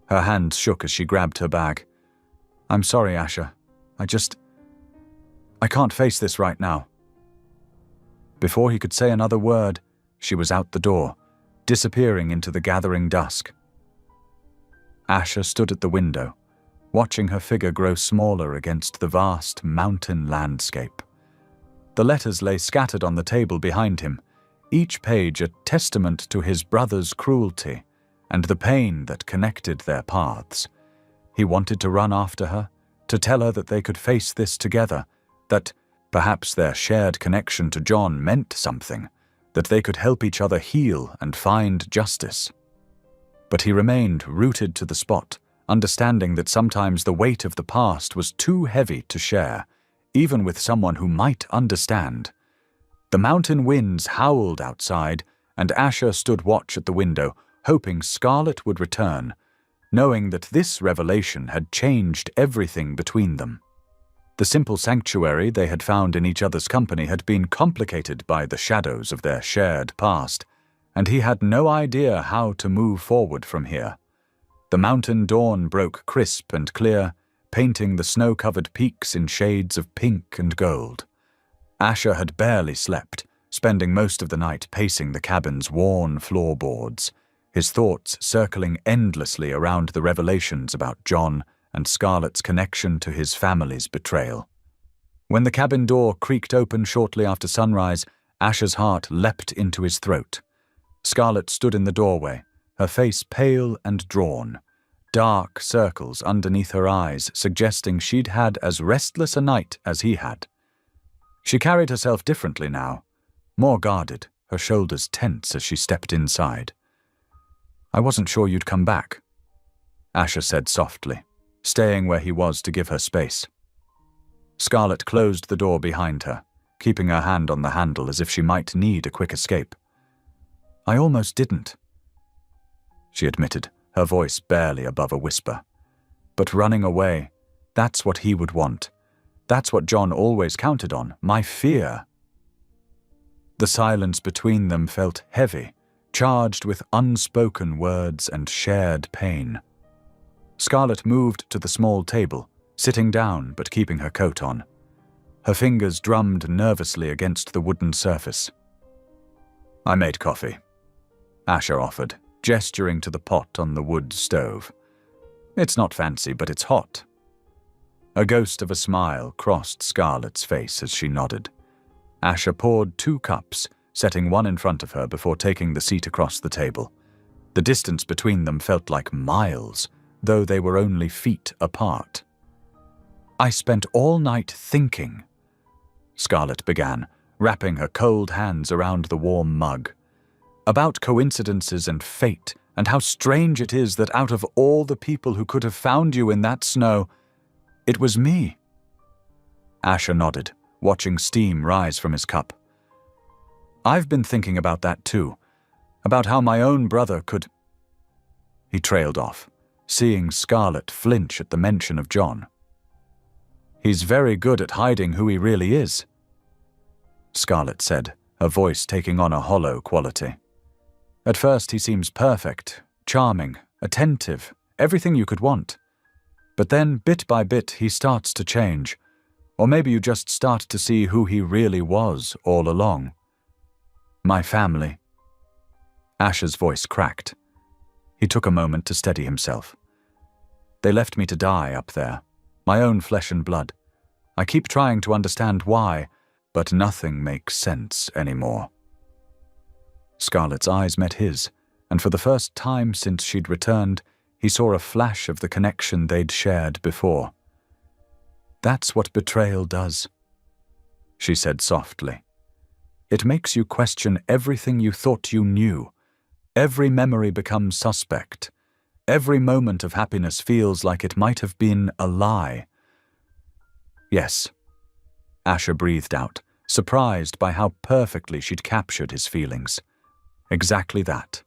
Her hands shook as she grabbed her bag. "I'm sorry, Asher. I can't face this right now." Before he could say another word, she was out the door, disappearing into the gathering dusk. Asher stood at the window, watching her figure grow smaller against the vast mountain landscape. The letters lay scattered on the table behind him, each page a testament to his brother's cruelty and the pain that connected their paths. He wanted to run after her, to tell her that they could face this together, that perhaps their shared connection to John meant something, that they could help each other heal and find justice. But he remained rooted to the spot, understanding that sometimes the weight of the past was too heavy to share, even with someone who might understand. The mountain winds howled outside, and Asher stood watch at the window, hoping Scarlett would return, knowing that this revelation had changed everything between them. The simple sanctuary they had found in each other's company had been complicated by the shadows of their shared past, and he had no idea how to move forward from here. The mountain dawn broke crisp and clear, painting the snow-covered peaks in shades of pink and gold. Asher had barely slept, spending most of the night pacing the cabin's worn floorboards, his thoughts circling endlessly around the revelations about John and Scarlett's connection to his family's betrayal. When the cabin door creaked open shortly after sunrise, Asher's heart leapt into his throat. Scarlett stood in the doorway, her face pale and drawn, dark circles underneath her eyes suggesting she'd had as restless a night as he had. She carried herself differently now, more guarded, her shoulders tense as she stepped inside. "I wasn't sure you'd come back," Asher said softly, staying where he was to give her space. Scarlett closed the door behind her, keeping her hand on the handle as if she might need a quick escape. "I almost didn't," she admitted, her voice barely above a whisper. "But running away, that's what he would want. That's what John always counted on, my fear." The silence between them felt heavy, charged with unspoken words and shared pain. Scarlett moved to the small table, sitting down but keeping her coat on. Her fingers drummed nervously against the wooden surface. "I made coffee," Asher offered, gesturing to the pot on the wood stove. "It's not fancy, but it's hot." A ghost of a smile crossed Scarlett's face as she nodded. Asher poured 2 cups, setting one in front of her before taking the seat across the table. The distance between them felt like miles, though they were only feet apart. "I spent all night thinking," Scarlett began, wrapping her cold hands around the warm mug, "about coincidences and fate, and how strange it is that out of all the people who could have found you in that snow, it was me." Asher nodded, watching steam rise from his cup. "I've been thinking about that too, about how my own brother could—" He trailed off, seeing Scarlett flinch at the mention of John. "He's very good at hiding who he really is," Scarlett said, her voice taking on a hollow quality. "At first he seems perfect, charming, attentive, everything you could want. But then, bit by bit, he starts to change. Or maybe you just start to see who he really was all along. My family." Asher's voice cracked. He took a moment to steady himself. "They left me to die up there, my own flesh and blood. I keep trying to understand why, but nothing makes sense anymore." Scarlett's eyes met his, and for the first time since she'd returned, he saw a flash of the connection they'd shared before. "That's what betrayal does," she said softly. "It makes you question everything you thought you knew. Every memory becomes suspect. Every moment of happiness feels like it might have been a lie." "Yes," Asher breathed out, surprised by how perfectly she'd captured his feelings. "Exactly that."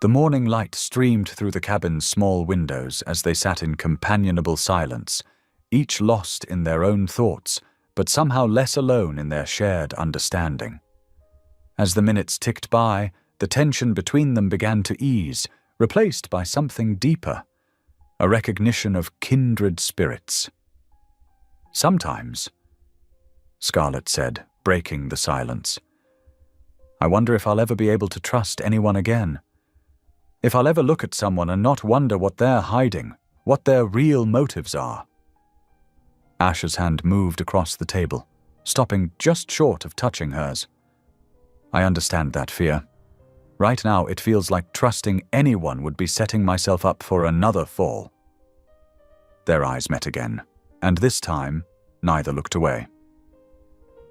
The morning light streamed through the cabin's small windows as they sat in companionable silence, each lost in their own thoughts, but somehow less alone in their shared understanding. As the minutes ticked by, the tension between them began to ease, replaced by something deeper, a recognition of kindred spirits. "Sometimes," Scarlett said, breaking the silence, "I wonder if I'll ever be able to trust anyone again. If I'll ever look at someone and not wonder what they're hiding, what their real motives are." Asher's hand moved across the table, stopping just short of touching hers. "I understand that fear. Right now it feels like trusting anyone would be setting myself up for another fall." Their eyes met again, and this time neither looked away.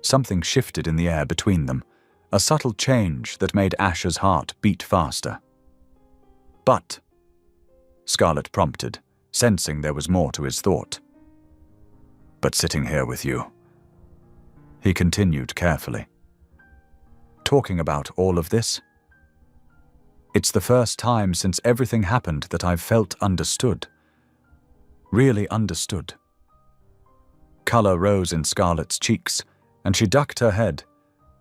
Something shifted in the air between them, a subtle change that made Asher's heart beat faster. "But," Scarlett prompted, sensing there was more to his thought. "But sitting here with you," he continued carefully. "Talking about all of this, it's the first time since everything happened that I've felt understood. Really understood." Color rose in Scarlett's cheeks, and she ducked her head,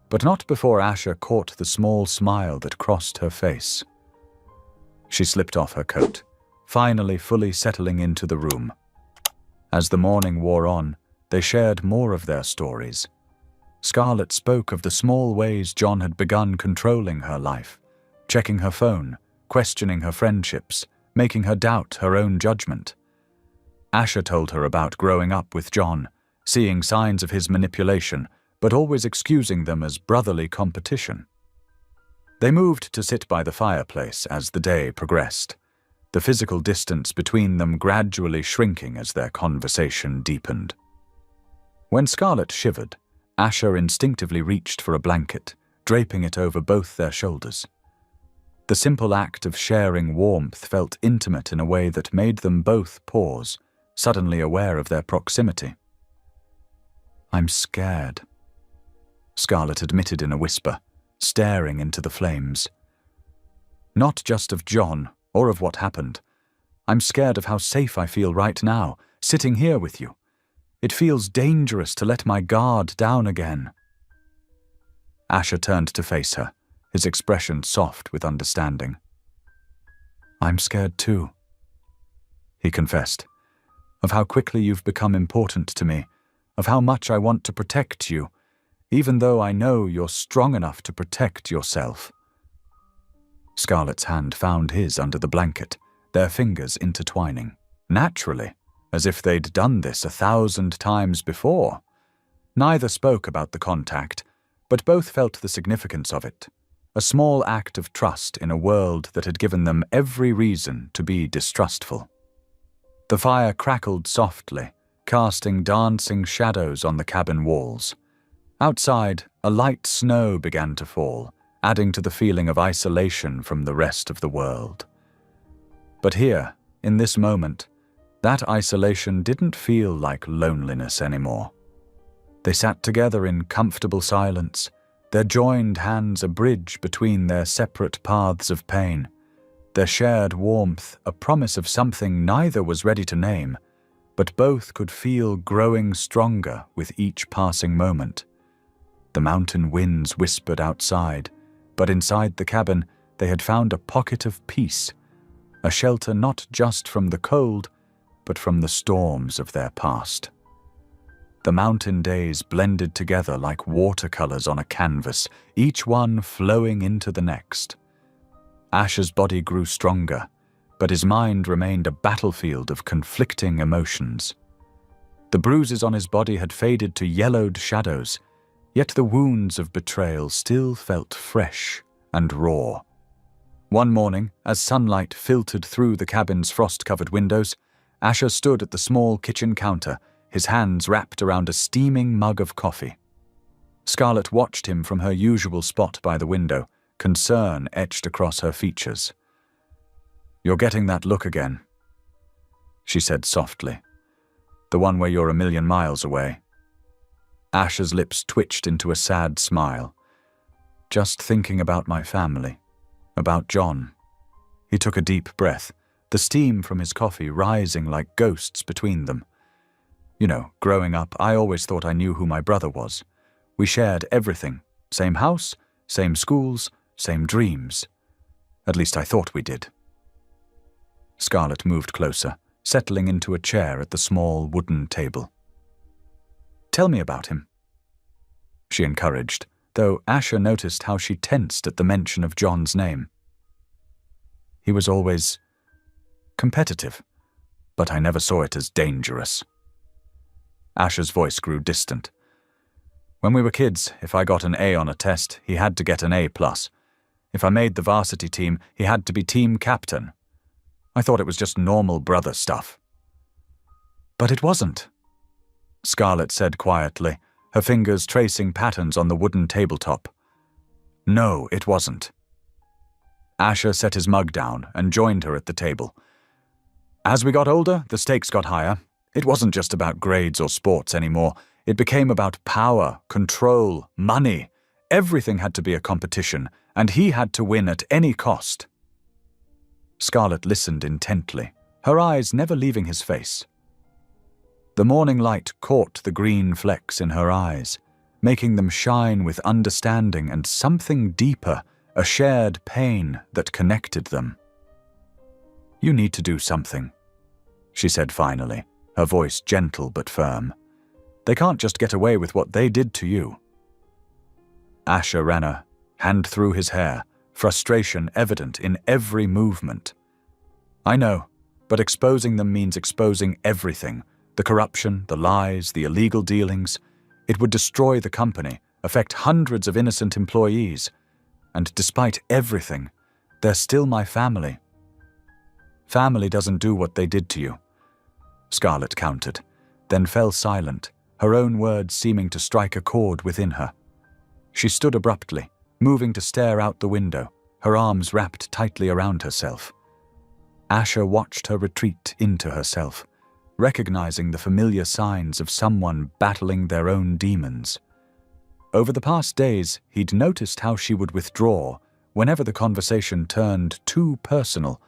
but not before Asher caught the small smile that crossed her face. She slipped off her coat, finally fully settling into the room. As the morning wore on, they shared more of their stories. Scarlett spoke of the small ways John had begun controlling her life, checking her phone, questioning her friendships, making her doubt her own judgment. Asher told her about growing up with John, seeing signs of his manipulation, but always excusing them as brotherly competition. They moved to sit by the fireplace as the day progressed, the physical distance between them gradually shrinking as their conversation deepened. When Scarlett shivered, Asher instinctively reached for a blanket, draping it over both their shoulders. The simple act of sharing warmth felt intimate in a way that made them both pause, suddenly aware of their proximity. "I'm scared," Scarlett admitted in a whisper, staring into the flames. "Not just of John, or of what happened. I'm scared of how safe I feel right now, sitting here with you. It feels dangerous to let my guard down again." Asher turned to face her, his expression soft with understanding. "I'm scared too," he confessed, "of how quickly you've become important to me, of how much I want to protect you, even though I know you're strong enough to protect yourself." Scarlett's hand found his under the blanket, their fingers intertwining. Naturally, as if they'd done this 1,000 times before. Neither spoke about the contact, but both felt the significance of it, a small act of trust in a world that had given them every reason to be distrustful. The fire crackled softly, casting dancing shadows on the cabin walls. Outside, a light snow began to fall, adding to the feeling of isolation from the rest of the world. But here, in this moment, that isolation didn't feel like loneliness anymore. They sat together in comfortable silence, their joined hands a bridge between their separate paths of pain, their shared warmth a promise of something neither was ready to name, but both could feel growing stronger with each passing moment. The mountain winds whispered outside, but inside the cabin they had found a pocket of peace, a shelter not just from the cold, but from the storms of their past. The mountain days blended together like watercolors on a canvas, each one flowing into the next. Asher's body grew stronger, but his mind remained a battlefield of conflicting emotions. The bruises on his body had faded to yellowed shadows, yet the wounds of betrayal still felt fresh and raw. One morning, as sunlight filtered through the cabin's frost-covered windows, Asher stood at the small kitchen counter, his hands wrapped around a steaming mug of coffee. Scarlett watched him from her usual spot by the window, concern etched across her features. "You're getting that look again," she said softly. "The one where you're 1,000,000 miles away." Asher's lips twitched into a sad smile. "Just thinking about my family, about John." He took a deep breath, the steam from his coffee rising like ghosts between them. "You know, growing up, I always thought I knew who my brother was. We shared everything, same house, same schools, same dreams. At least I thought we did." Scarlett moved closer, settling into a chair at the small wooden table. "Tell me about him," she encouraged, though Asher noticed how she tensed at the mention of John's name. "He was always competitive, but I never saw it as dangerous." Asher's voice grew distant. "When we were kids, if I got an A on a test, he had to get an A+. If I made the varsity team, he had to be team captain. I thought it was just normal brother stuff." "But it wasn't," Scarlett said quietly, her fingers tracing patterns on the wooden tabletop. "No, it wasn't." Asher set his mug down and joined her at the table. "As we got older, the stakes got higher. It wasn't just about grades or sports anymore. It became about power, control, money. Everything had to be a competition, and he had to win at any cost." Scarlett listened intently, her eyes never leaving his face. The morning light caught the green flecks in her eyes, making them shine with understanding and something deeper, a shared pain that connected them. "You need to do something," she said finally, her voice gentle but firm. "They can't just get away with what they did to you. Asher ran a hand through his hair, frustration evident in every movement. I know, but exposing them means exposing everything. The corruption, the lies, the illegal dealings. It would destroy the company, affect hundreds of innocent employees. And despite everything, they're still my family. Family doesn't do what they did to you. Scarlett countered, then fell silent, her own words seeming to strike a chord within her. She stood abruptly, moving to stare out the window, her arms wrapped tightly around herself. Asher watched her retreat into herself, recognizing the familiar signs of someone battling their own demons. Over the past days, he'd noticed how she would withdraw whenever the conversation turned too personal,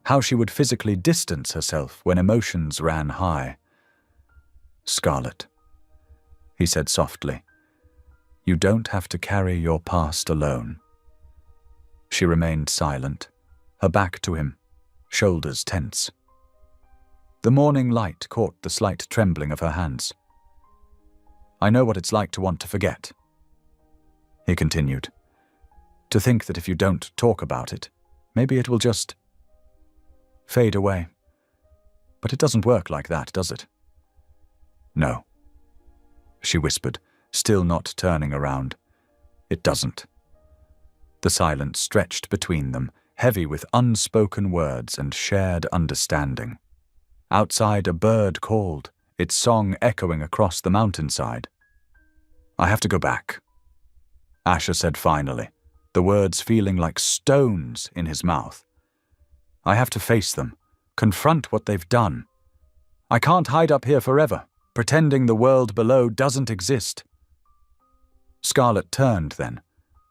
how she would physically distance herself when emotions ran high. "Scarlett," he said softly, "you don't have to carry your past alone." She remained silent, her back to him, shoulders tense. The morning light caught the slight trembling of her hands. "I know what it's like to want to forget," he continued. "To think that if you don't talk about it, maybe it will just fade away. But it doesn't work like that, does it?" "No," she whispered, still not turning around. "It doesn't." The silence stretched between them, heavy with unspoken words and shared understanding. Outside, a bird called, its song echoing across the mountainside. "I have to go back," Asher said finally, the words feeling like stones in his mouth. "I have to face them, confront what they've done. I can't hide up here forever, pretending the world below doesn't exist." Scarlett turned then,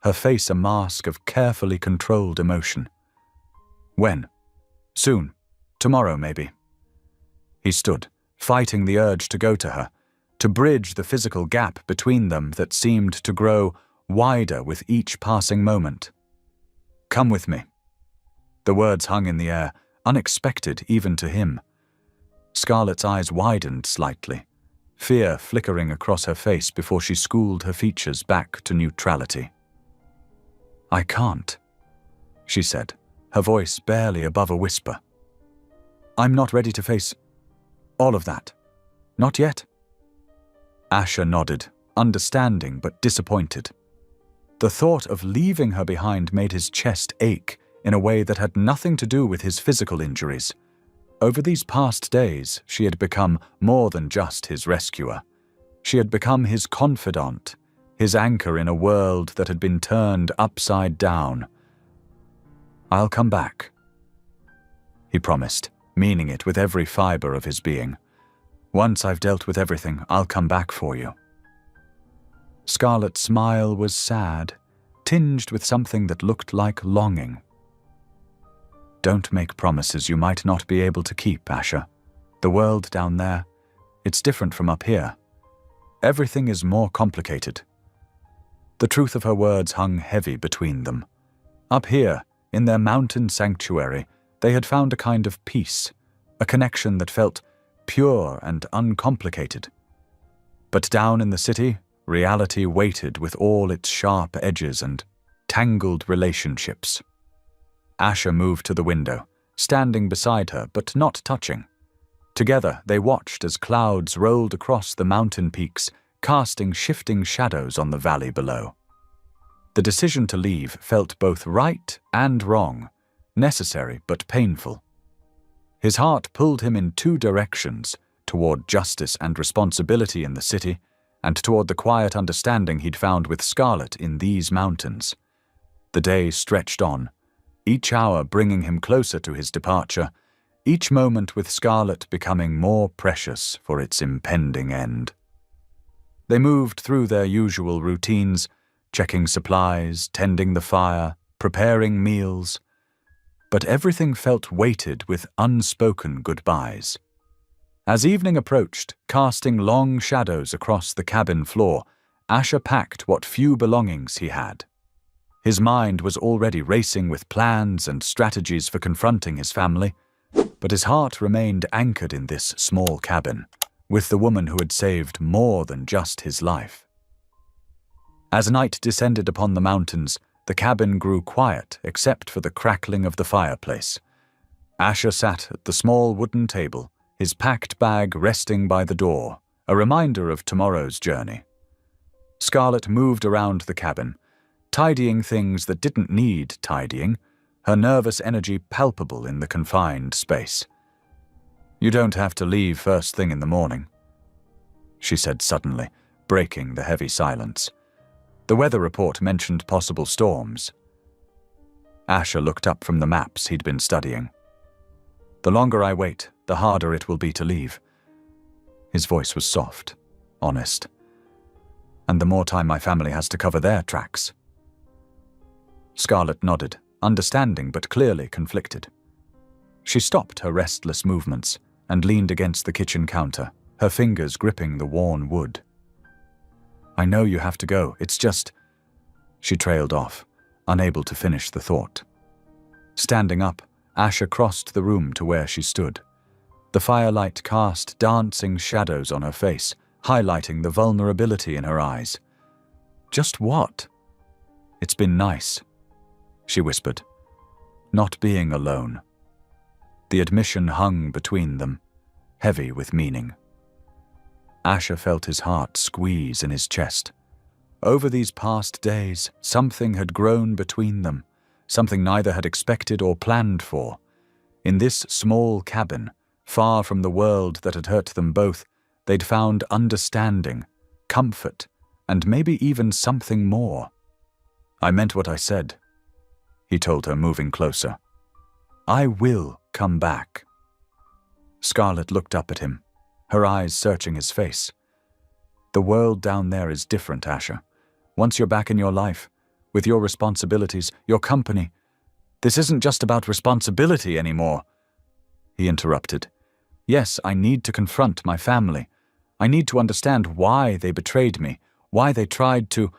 her face a mask of carefully controlled emotion. "When? Soon. Tomorrow, maybe." He stood, fighting the urge to go to her, to bridge the physical gap between them that seemed to grow wider with each passing moment. "Come with me." The words hung in the air, unexpected even to him. Scarlett's eyes widened slightly, fear flickering across her face before she schooled her features back to neutrality. "I can't," she said, her voice barely above a whisper. "I'm not ready to face all of that. Not yet." Asher nodded, understanding but disappointed. The thought of leaving her behind made his chest ache in a way that had nothing to do with his physical injuries. Over these past days, she had become more than just his rescuer. She had become his confidant, his anchor in a world that had been turned upside down. "I'll come back," he promised, meaning it with every fiber of his being. "Once I've dealt with everything, I'll come back for you." Scarlett's smile was sad, tinged with something that looked like longing. "Don't make promises you might not be able to keep, Asher. The world down there, it's different from up here. Everything is more complicated." The truth of her words hung heavy between them. Up here, in their mountain sanctuary, they had found a kind of peace, a connection that felt pure and uncomplicated. But down in the city, reality waited with all its sharp edges and tangled relationships. Asher moved to the window, standing beside her but not touching. Together they watched as clouds rolled across the mountain peaks, casting shifting shadows on the valley below. The decision to leave felt both right and wrong, necessary but painful. His heart pulled him in two directions, toward justice and responsibility in the city, and toward the quiet understanding he'd found with Scarlett in these mountains. The day stretched on, each hour bringing him closer to his departure, each moment with Scarlett becoming more precious for its impending end. They moved through their usual routines, checking supplies, tending the fire, preparing meals. But everything felt weighted with unspoken goodbyes. As evening approached, casting long shadows across the cabin floor, Asher packed what few belongings he had. His mind was already racing with plans and strategies for confronting his family, but his heart remained anchored in this small cabin, with the woman who had saved more than just his life. As night descended upon the mountains, the cabin grew quiet except for the crackling of the fireplace. Asher sat at the small wooden table, his packed bag resting by the door, a reminder of tomorrow's journey. Scarlett moved around the cabin, tidying things that didn't need tidying, her nervous energy palpable in the confined space. "You don't have to leave first thing in the morning," she said suddenly, breaking the heavy silence. The weather report mentioned possible storms. Asher looked up from the maps he'd been studying. "The longer I wait, the harder it will be to leave." His voice was soft, honest. "And the more time my family has to cover their tracks." Scarlett nodded, understanding but clearly conflicted. She stopped her restless movements and leaned against the kitchen counter, her fingers gripping the worn wood. "I know you have to go, it's just—" She trailed off, unable to finish the thought. Standing up, Asher crossed the room to where she stood. The firelight cast dancing shadows on her face, highlighting the vulnerability in her eyes. "Just what?" "It's been nice," she whispered. "Not being alone." The admission hung between them, heavy with meaning. Asher felt his heart squeeze in his chest. Over these past days, something had grown between them, something neither had expected or planned for. In this small cabin, far from the world that had hurt them both, they'd found understanding, comfort, and maybe even something more. "I meant what I said," he told her, moving closer. "I will come back." Scarlett looked up at him, her eyes searching his face. "The world down there is different, Asher. Once you're back in your life, with your responsibilities, your company, this isn't just about responsibility anymore," he interrupted. "Yes, I need to confront my family. I need to understand why they betrayed me, why they tried to—"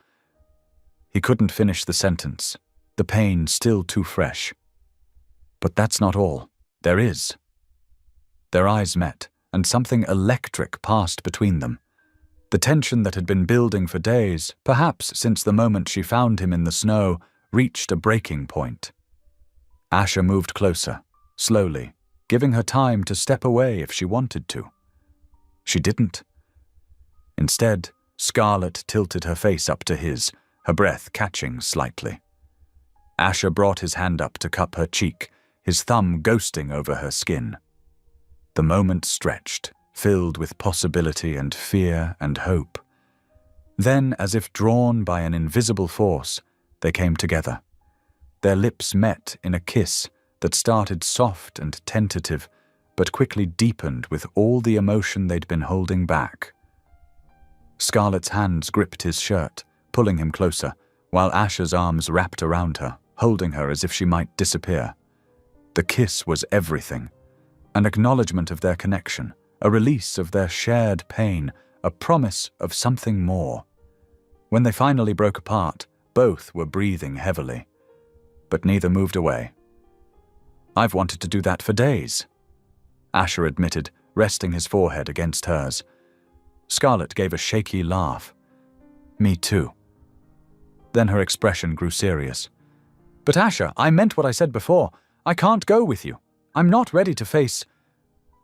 He couldn't finish the sentence, the pain still too fresh. "But that's not all. There is." Their eyes met, and something electric passed between them. The tension that had been building for days, perhaps since the moment she found him in the snow, reached a breaking point. Asher moved closer, slowly, giving her time to step away if she wanted to. She didn't. Instead, Scarlett tilted her face up to his, her breath catching slightly. Asher brought his hand up to cup her cheek, his thumb ghosting over her skin. The moment stretched, filled with possibility and fear and hope. Then, as if drawn by an invisible force, they came together. Their lips met in a kiss that started soft and tentative, but quickly deepened with all the emotion they'd been holding back. Scarlett's hands gripped his shirt, pulling him closer, while Asher's arms wrapped around her, holding her as if she might disappear. The kiss was everything. An acknowledgement of their connection, a release of their shared pain, a promise of something more. When they finally broke apart, both were breathing heavily, but neither moved away. "I've wanted to do that for days," Asher admitted, resting his forehead against hers. Scarlett gave a shaky laugh. "Me too." Then her expression grew serious. "But Asher, I meant what I said before. I can't go with you. I'm not ready to face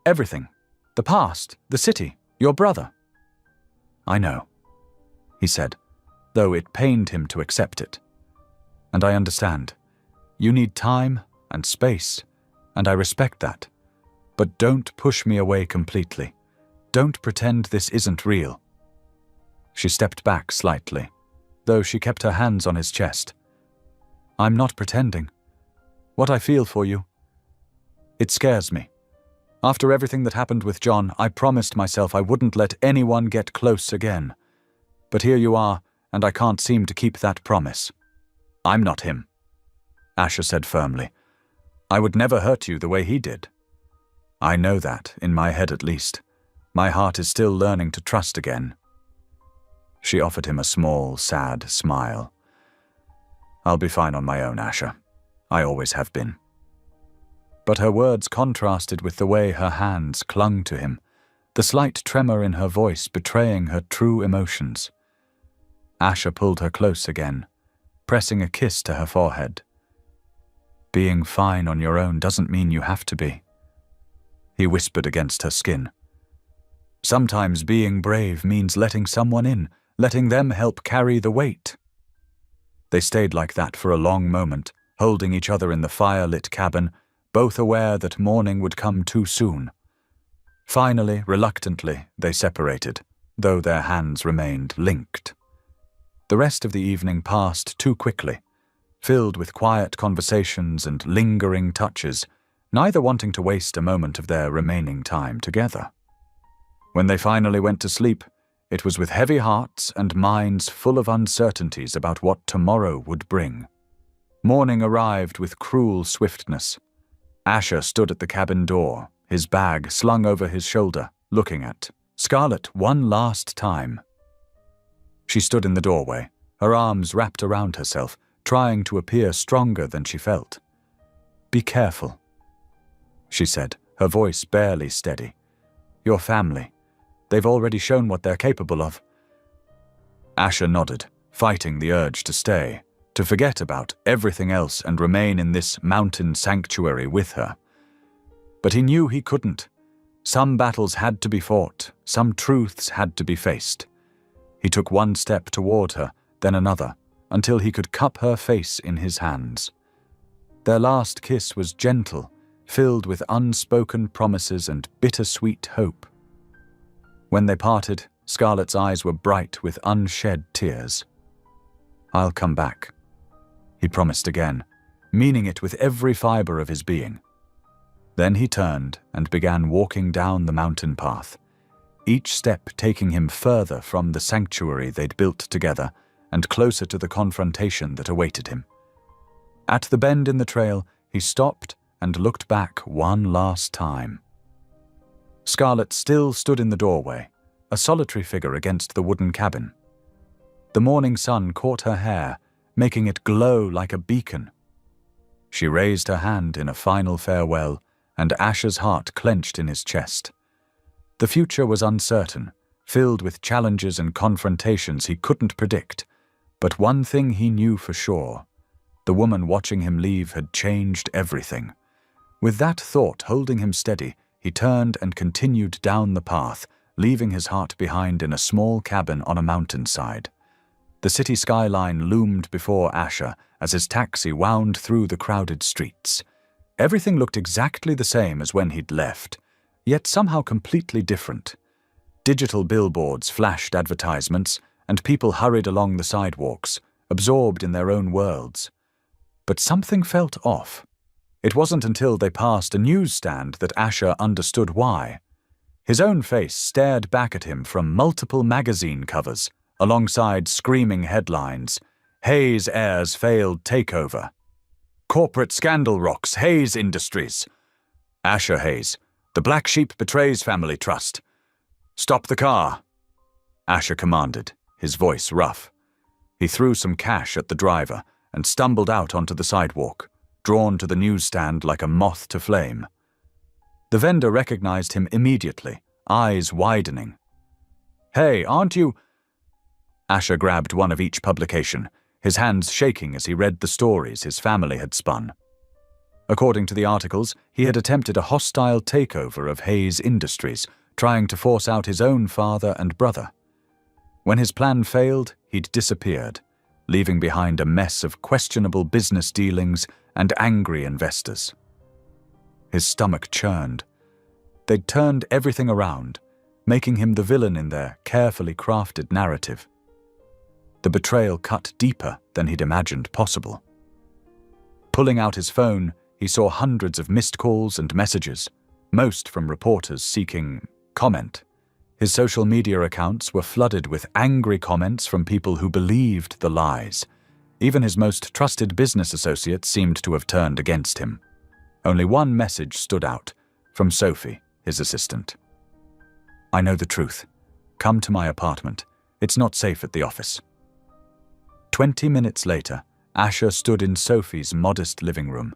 everything. The past, the city, your brother." "I know," he said, though it pained him to accept it. "And I understand. You need time and space, and I respect that. But don't push me away completely. Don't pretend this isn't real." She stepped back slightly, though she kept her hands on his chest. "I'm not pretending. What I feel for you, it scares me. After everything that happened with John, I promised myself I wouldn't let anyone get close again. But here you are, and I can't seem to keep that promise." "I'm not him," Asher said firmly. "I would never hurt you the way he did." "I know that, in my head at least. My heart is still learning to trust again." She offered him a small, sad smile. "I'll be fine on my own, Asher. I always have been." But her words contrasted with the way her hands clung to him, the slight tremor in her voice betraying her true emotions. Asher pulled her close again, pressing a kiss to her forehead. Being fine on your own doesn't mean you have to be, he whispered against her skin. Sometimes being brave means letting someone in, letting them help carry the weight. They stayed like that for a long moment, holding each other in the fire-lit cabin, both aware that morning would come too soon. Finally, reluctantly, they separated, though their hands remained linked. The rest of the evening passed too quickly, filled with quiet conversations and lingering touches, neither wanting to waste a moment of their remaining time together. When they finally went to sleep, it was with heavy hearts and minds full of uncertainties about what tomorrow would bring. Morning arrived with cruel swiftness. Asher stood at the cabin door, his bag slung over his shoulder, looking at Scarlett one last time. She stood in the doorway, her arms wrapped around herself, trying to appear stronger than she felt. "Be careful," she said, her voice barely steady. "Your family. They've already shown what they're capable of." Asher nodded, fighting the urge to stay, to forget about everything else and remain in this mountain sanctuary with her. But he knew he couldn't. Some battles had to be fought, some truths had to be faced. He took one step toward her, then another, until he could cup her face in his hands. Their last kiss was gentle, filled with unspoken promises and bittersweet hope. When they parted, Scarlett's eyes were bright with unshed tears. "I'll come back," he promised again, meaning it with every fiber of his being. Then he turned and began walking down the mountain path, each step taking him further from the sanctuary they'd built together and closer to the confrontation that awaited him. At the bend in the trail, he stopped and looked back one last time. Scarlett still stood in the doorway, a solitary figure against the wooden cabin. The morning sun caught her hair, making it glow like a beacon. She raised her hand in a final farewell, and Asher's heart clenched in his chest. The future was uncertain, filled with challenges and confrontations he couldn't predict, but one thing he knew for sure: the woman watching him leave had changed everything. With that thought holding him steady, he turned and continued down the path, leaving his heart behind in a small cabin on a mountainside. The city skyline loomed before Asher as his taxi wound through the crowded streets. Everything looked exactly the same as when he'd left, yet somehow completely different. Digital billboards flashed advertisements, and people hurried along the sidewalks, absorbed in their own worlds. But something felt off. It wasn't until they passed a newsstand that Asher understood why. His own face stared back at him from multiple magazine covers, alongside screaming headlines: "Hayes Heirs Failed Takeover," "Corporate Scandal Rocks Hayes Industries," "Asher Hayes, the Black Sheep Betrays Family Trust." "Stop the car," Asher commanded, his voice rough. He threw some cash at the driver and stumbled out onto the sidewalk, drawn to the newsstand like a moth to flame. The vendor recognized him immediately, eyes widening. "Hey, aren't you—" Asher grabbed one of each publication, his hands shaking as he read the stories his family had spun. According to the articles, he had attempted a hostile takeover of Hayes Industries, trying to force out his own father and brother. When his plan failed, he'd disappeared, leaving behind a mess of questionable business dealings and angry investors. His stomach churned. They'd turned everything around, making him the villain in their carefully crafted narrative. The betrayal cut deeper than he'd imagined possible. Pulling out his phone, he saw hundreds of missed calls and messages, most from reporters seeking comment. His social media accounts were flooded with angry comments from people who believed the lies. Even his most trusted business associates seemed to have turned against him. Only one message stood out, from Sophie, his assistant. "I know the truth. Come to my apartment. It's not safe at the office." 20 minutes later, Asher stood in Sophie's modest living room,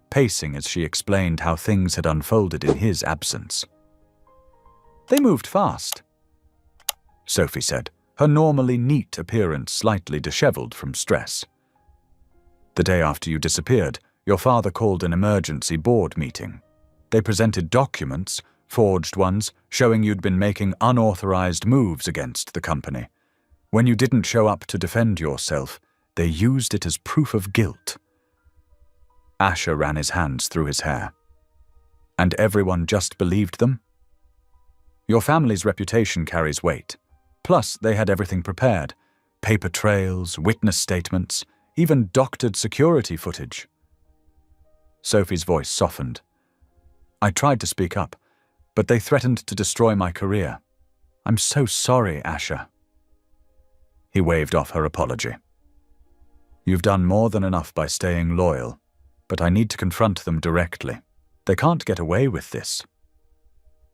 pacing as she explained how things had unfolded in his absence. "They moved fast," Sophie said, her normally neat appearance slightly disheveled from stress. "The day after you disappeared, your father called an emergency board meeting. They presented documents, forged ones, showing you'd been making unauthorized moves against the company. When you didn't show up to defend yourself, they used it as proof of guilt." Asher ran his hands through his hair. "And everyone just believed them?" "Your family's reputation carries weight. Plus, they had everything prepared. Paper trails, witness statements, even doctored security footage." Sophie's voice softened. "I tried to speak up, but they threatened to destroy my career. I'm so sorry, Asher." He waved off her apology. "You've done more than enough by staying loyal, but I need to confront them directly. They can't get away with this.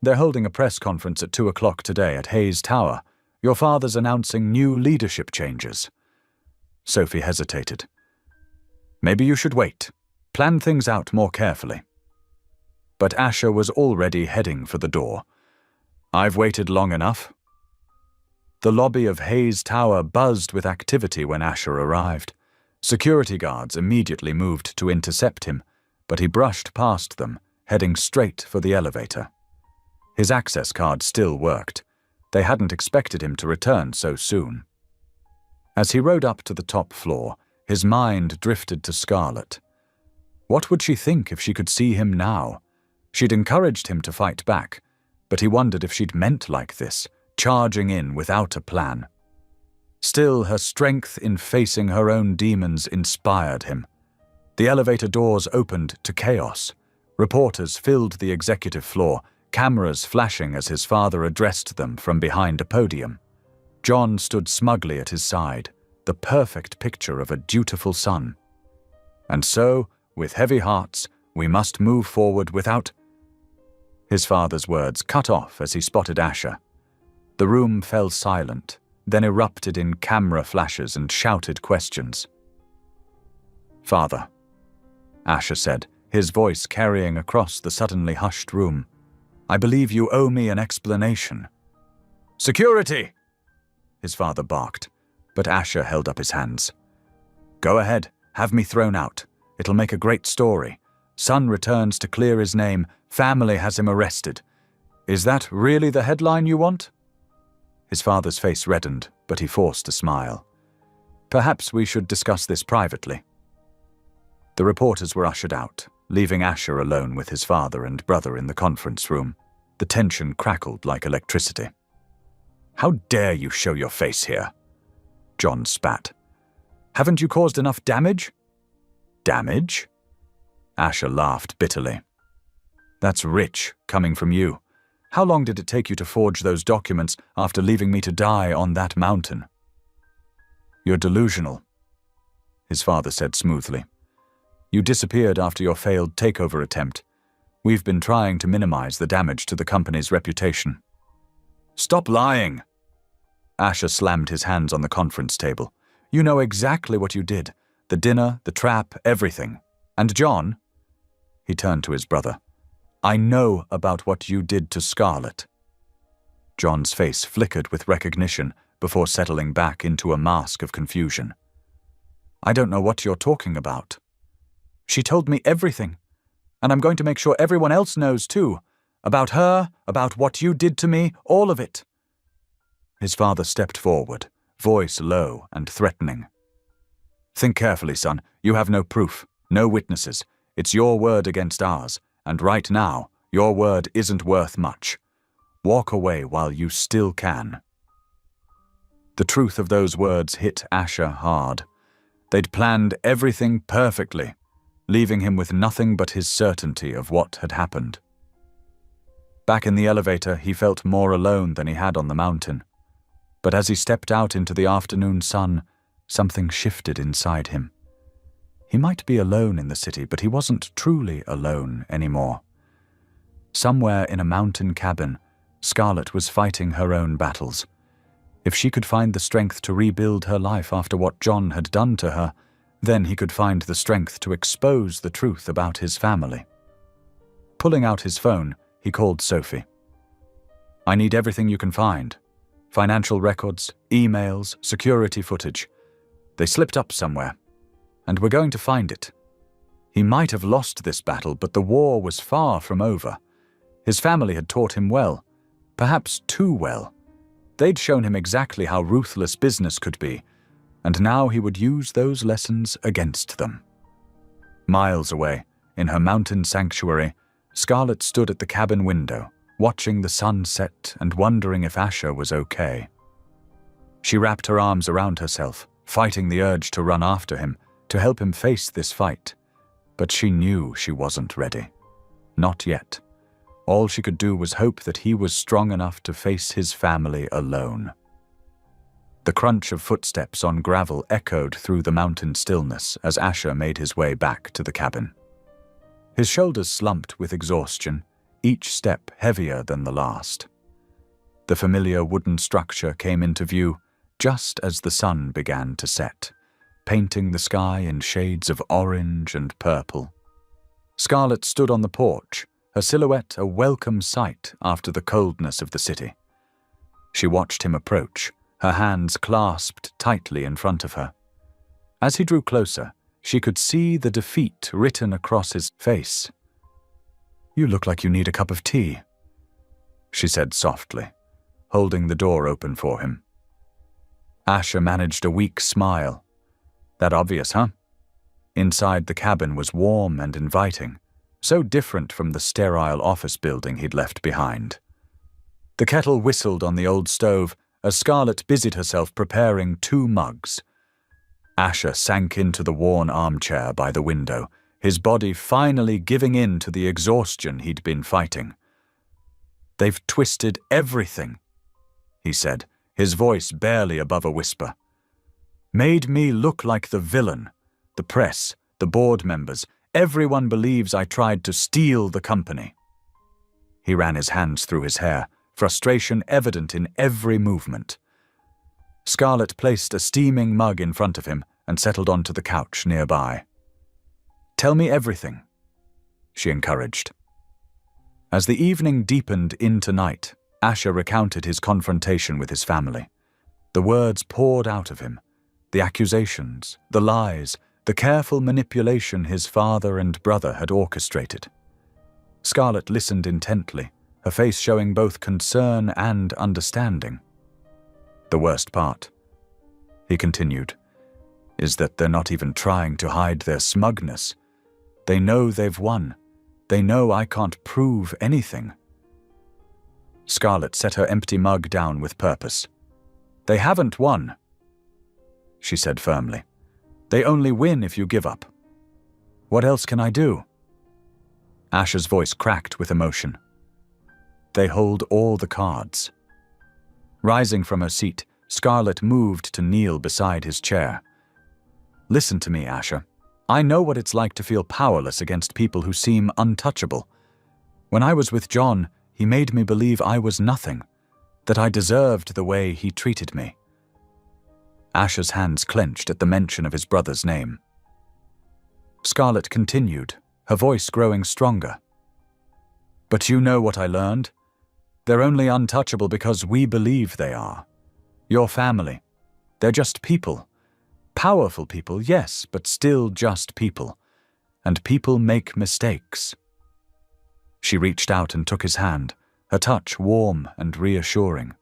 They're holding a press conference at 2 o'clock today at Hayes Tower. Your father's announcing new leadership changes." Sophie hesitated. "Maybe you should wait. Plan things out more carefully." But Asher was already heading for the door. "I've waited long enough." The lobby of Hayes Tower buzzed with activity when Asher arrived. Security guards immediately moved to intercept him, but he brushed past them, heading straight for the elevator. His access card still worked. They hadn't expected him to return so soon. As he rode up to the top floor, his mind drifted to Scarlett. What would she think if she could see him now? She'd encouraged him to fight back, but he wondered if she'd meant like this, charging in without a plan. Still, her strength in facing her own demons inspired him. The elevator doors opened to chaos. Reporters filled the executive floor, cameras flashing as his father addressed them from behind a podium. John stood smugly at his side, the perfect picture of a dutiful son. "And so, with heavy hearts, we must move forward without—" His father's words cut off as he spotted Asher. The room fell silent, then erupted in camera flashes and shouted questions. "Father," Asher said, his voice carrying across the suddenly hushed room, "I believe you owe me an explanation." "Security!" his father barked, but Asher held up his hands. "Go ahead, have me thrown out. It'll make a great story. Son returns to clear his name, family has him arrested. Is that really the headline you want?" His father's face reddened, but he forced a smile. "Perhaps we should discuss this privately." The reporters were ushered out, leaving Asher alone with his father and brother in the conference room. The tension crackled like electricity. "How dare you show your face here?" John spat. "Haven't you caused enough damage?" "Damage?" Asher laughed bitterly. "That's rich, coming from you. How long did it take you to forge those documents after leaving me to die on that mountain?" "You're delusional," his father said smoothly. "You disappeared after your failed takeover attempt. We've been trying to minimize the damage to the company's reputation." "Stop lying!" Asher slammed his hands on the conference table. "You know exactly what you did. The dinner, the trap, everything. And John," he turned to his brother, "I know about what you did to Scarlett." John's face flickered with recognition before settling back into a mask of confusion. "I don't know what you're talking about." "She told me everything. And I'm going to make sure everyone else knows too. About her, about what you did to me, all of it." His father stepped forward, voice low and threatening. "Think carefully, son. You have no proof, no witnesses. It's your word against ours, and right now, your word isn't worth much. Walk away while you still can." The truth of those words hit Asher hard. They'd planned everything perfectly, leaving him with nothing but his certainty of what had happened. Back in the elevator, he felt more alone than he had on the mountain. But as he stepped out into the afternoon sun, something shifted inside him. He might be alone in the city, but he wasn't truly alone anymore. Somewhere in a mountain cabin, Scarlett was fighting her own battles. If she could find the strength to rebuild her life after what John had done to her, then he could find the strength to expose the truth about his family. Pulling out his phone, he called Sophie. "I need everything you can find. Financial records, emails, security footage. They slipped up somewhere, and we're going to find it. He might have lost this battle, but the war was far from over. His family had taught him well, perhaps too well. They'd shown him exactly how ruthless business could be, and now he would use those lessons against them. Miles away, in her mountain sanctuary, Scarlett stood at the cabin window, watching the sun set and wondering if Asher was okay. She wrapped her arms around herself, fighting the urge to run after him, to help him face this fight. But she knew she wasn't ready. Not yet. All she could do was hope that he was strong enough to face his family alone. The crunch of footsteps on gravel echoed through the mountain stillness as Asher made his way back to the cabin. His shoulders slumped with exhaustion, each step heavier than the last. The familiar wooden structure came into view just as the sun began to set, painting the sky in shades of orange and purple. Scarlett stood on the porch, her silhouette a welcome sight after the coldness of the city. She watched him approach, her hands clasped tightly in front of her. As he drew closer, she could see the defeat written across his face. "You look like you need a cup of tea," she said softly, holding the door open for him. Asher managed a weak smile. That obvious, huh? Inside the cabin was warm and inviting, so different from the sterile office building he'd left behind. The kettle whistled on the old stove as Scarlett busied herself preparing 2 mugs. Asher sank into the worn armchair by the window, his body finally giving in to the exhaustion he'd been fighting. "They've twisted everything," he said, his voice barely above a whisper. "Made me look like the villain. The press, the board members, everyone believes I tried to steal the company." He ran his hands through his hair, frustration evident in every movement. Scarlett placed a steaming mug in front of him and settled onto the couch nearby. "Tell me everything," she encouraged. As the evening deepened into night, Asher recounted his confrontation with his family. The words poured out of him, the accusations, the lies, the careful manipulation his father and brother had orchestrated. Scarlett listened intently, her face showing both concern and understanding. "The worst part," he continued, "is that they're not even trying to hide their smugness. They know they've won. They know I can't prove anything." Scarlett set her empty mug down with purpose. "They haven't won," she said firmly. "They only win if you give up. What else can I do?" Asher's voice cracked with emotion. "They hold all the cards." Rising from her seat, Scarlett moved to kneel beside his chair. "Listen to me, Asher. I know what it's like to feel powerless against people who seem untouchable. When I was with John, he made me believe I was nothing, that I deserved the way he treated me." Asher's hands clenched at the mention of his brother's name. Scarlett continued, her voice growing stronger. "But you know what I learned? They're only untouchable because we believe they are. Your family. They're just people. Powerful people, yes, but still just people. And people make mistakes." She reached out and took his hand, her touch warm and reassuring.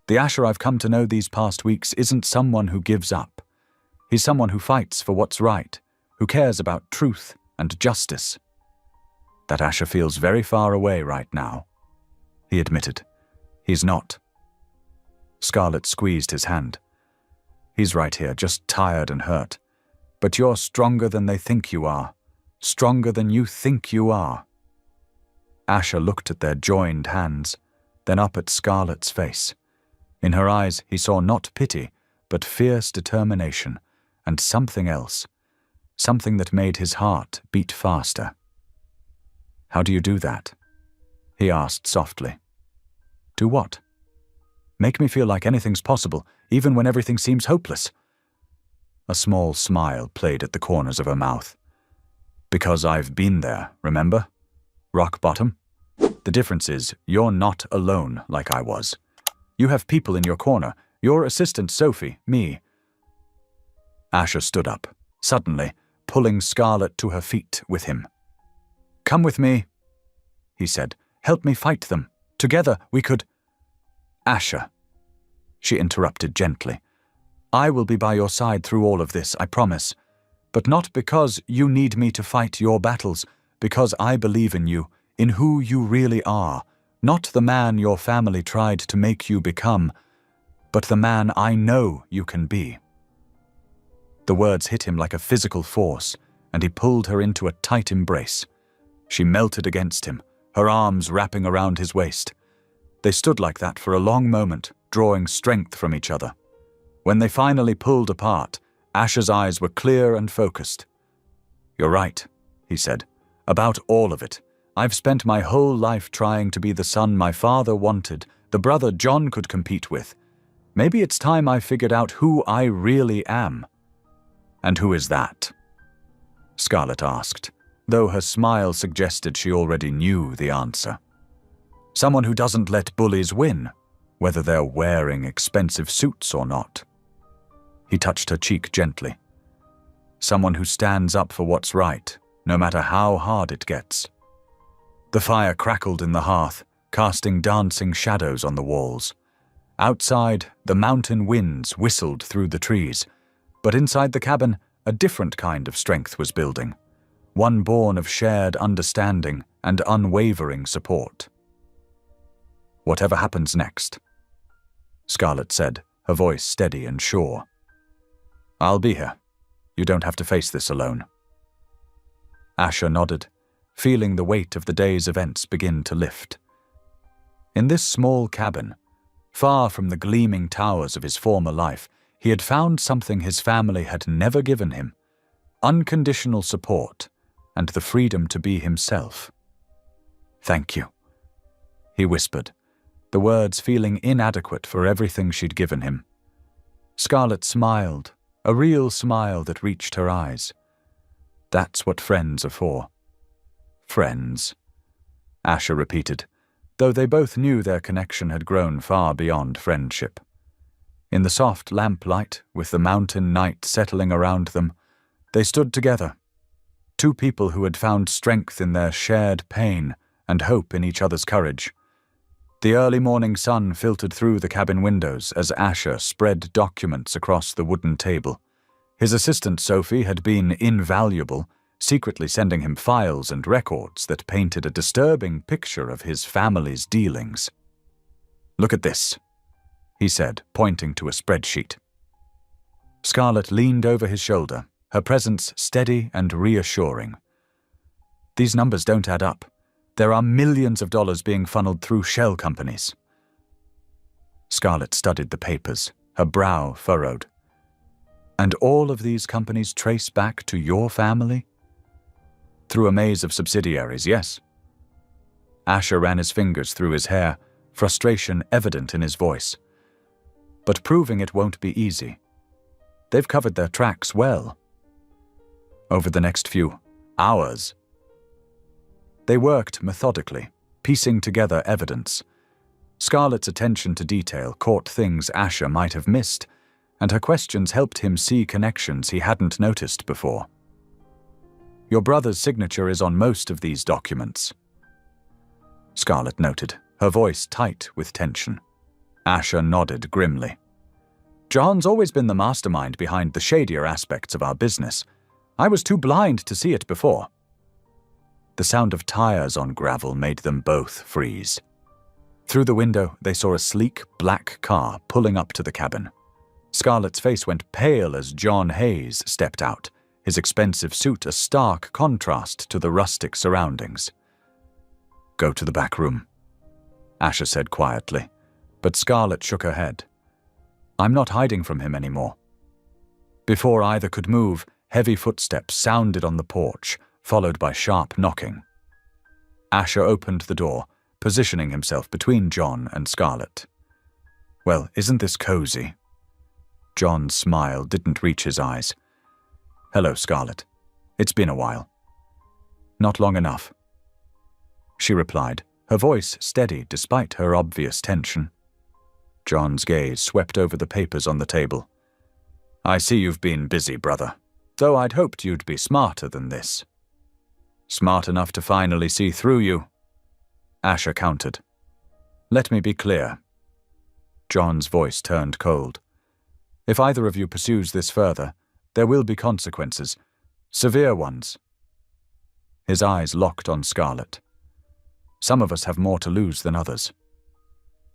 "The Asher I've come to know these past weeks isn't someone who gives up. He's someone who fights for what's right, who cares about truth and justice." "That Asher feels very far away right now," he admitted. "He's not." Scarlett squeezed his hand. "He's right here, just tired and hurt. But you're stronger than they think you are. Stronger than you think you are." Asher looked at their joined hands, then up at Scarlett's face. In her eyes he saw not pity, but fierce determination, and something else, something that made his heart beat faster. "How do you do that?" he asked softly. "Do what?" "Make me feel like anything's possible, even when everything seems hopeless." A small smile played at the corners of her mouth. "Because I've been there, remember? Rock bottom? The difference is, you're not alone like I was. You have people in your corner. Your assistant Sophie, me. Asher stood up, suddenly, pulling Scarlett to her feet with him. Come with me, he said. Help me fight them. Together we could… Asher, she interrupted gently. I will be by your side through all of this, I promise. But not because you need me to fight your battles, because I believe in you, in who you really are, not the man your family tried to make you become, but the man I know you can be. The words hit him like a physical force, and he pulled her into a tight embrace. She melted against him, her arms wrapping around his waist. They stood like that for a long moment, drawing strength from each other. When they finally pulled apart, Asher's eyes were clear and focused. You're right, he said, about all of it. I've spent my whole life trying to be the son my father wanted, the brother John could compete with. Maybe it's time I figured out who I really am. And who is that? Scarlett asked, though her smile suggested she already knew the answer. Someone who doesn't let bullies win, whether they're wearing expensive suits or not. He touched her cheek gently. Someone who stands up for what's right, no matter how hard it gets. The fire crackled in the hearth, casting dancing shadows on the walls. Outside, the mountain winds whistled through the trees, but inside the cabin, a different kind of strength was building, one born of shared understanding and unwavering support. Whatever happens next, Scarlett said, her voice steady and sure. I'll be here. You don't have to face this alone. Asher nodded, feeling the weight of the day's events begin to lift. In this small cabin, far from the gleaming towers of his former life, he had found something his family had never given him: unconditional support and the freedom to be himself. Thank you, he whispered, the words feeling inadequate for everything she'd given him. Scarlett smiled, a real smile that reached her eyes. That's what friends are for. Friends, Asher repeated, though they both knew their connection had grown far beyond friendship. In the soft lamplight, with the mountain night settling around them, they stood together, two people who had found strength in their shared pain and hope in each other's courage. The early morning sun filtered through the cabin windows as Asher spread documents across the wooden table. His assistant Sophie had been invaluable, secretly sending him files and records that painted a disturbing picture of his family's dealings. Look at this, he said, pointing to a spreadsheet. Scarlett leaned over his shoulder, her presence steady and reassuring. These numbers don't add up. There are millions of dollars being funneled through shell companies. Scarlett studied the papers, her brow furrowed. And all of these companies trace back to your family? Through a maze of subsidiaries, yes. Asher ran his fingers through his hair, frustration evident in his voice. But proving it won't be easy. They've covered their tracks well. Over the next few hours, they worked methodically, piecing together evidence. Scarlett's attention to detail caught things Asher might have missed, and her questions helped him see connections he hadn't noticed before. Your brother's signature is on most of these documents, Scarlett noted, her voice tight with tension. Asher nodded grimly. John's always been the mastermind behind the shadier aspects of our business. I was too blind to see it before. The sound of tires on gravel made them both freeze. Through the window, they saw a sleek, black car pulling up to the cabin. Scarlett's face went pale as John Hayes stepped out, his expensive suit a stark contrast to the rustic surroundings. Go to the back room, Asher said quietly, but Scarlett shook her head. I'm not hiding from him anymore. Before either could move, heavy footsteps sounded on the porch, followed by sharp knocking. Asher opened the door, positioning himself between John and Scarlett. Well, isn't this cozy? John's smile didn't reach his eyes. Hello, Scarlett. It's been a while. Not long enough, she replied, her voice steady despite her obvious tension. John's gaze swept over the papers on the table. I see you've been busy, brother, though I'd hoped you'd be smarter than this. Smart enough to finally see through you, Asher countered. Let me be clear. John's voice turned cold. If either of you pursues this further, there will be consequences, severe ones. His eyes locked on Scarlett. Some of us have more to lose than others.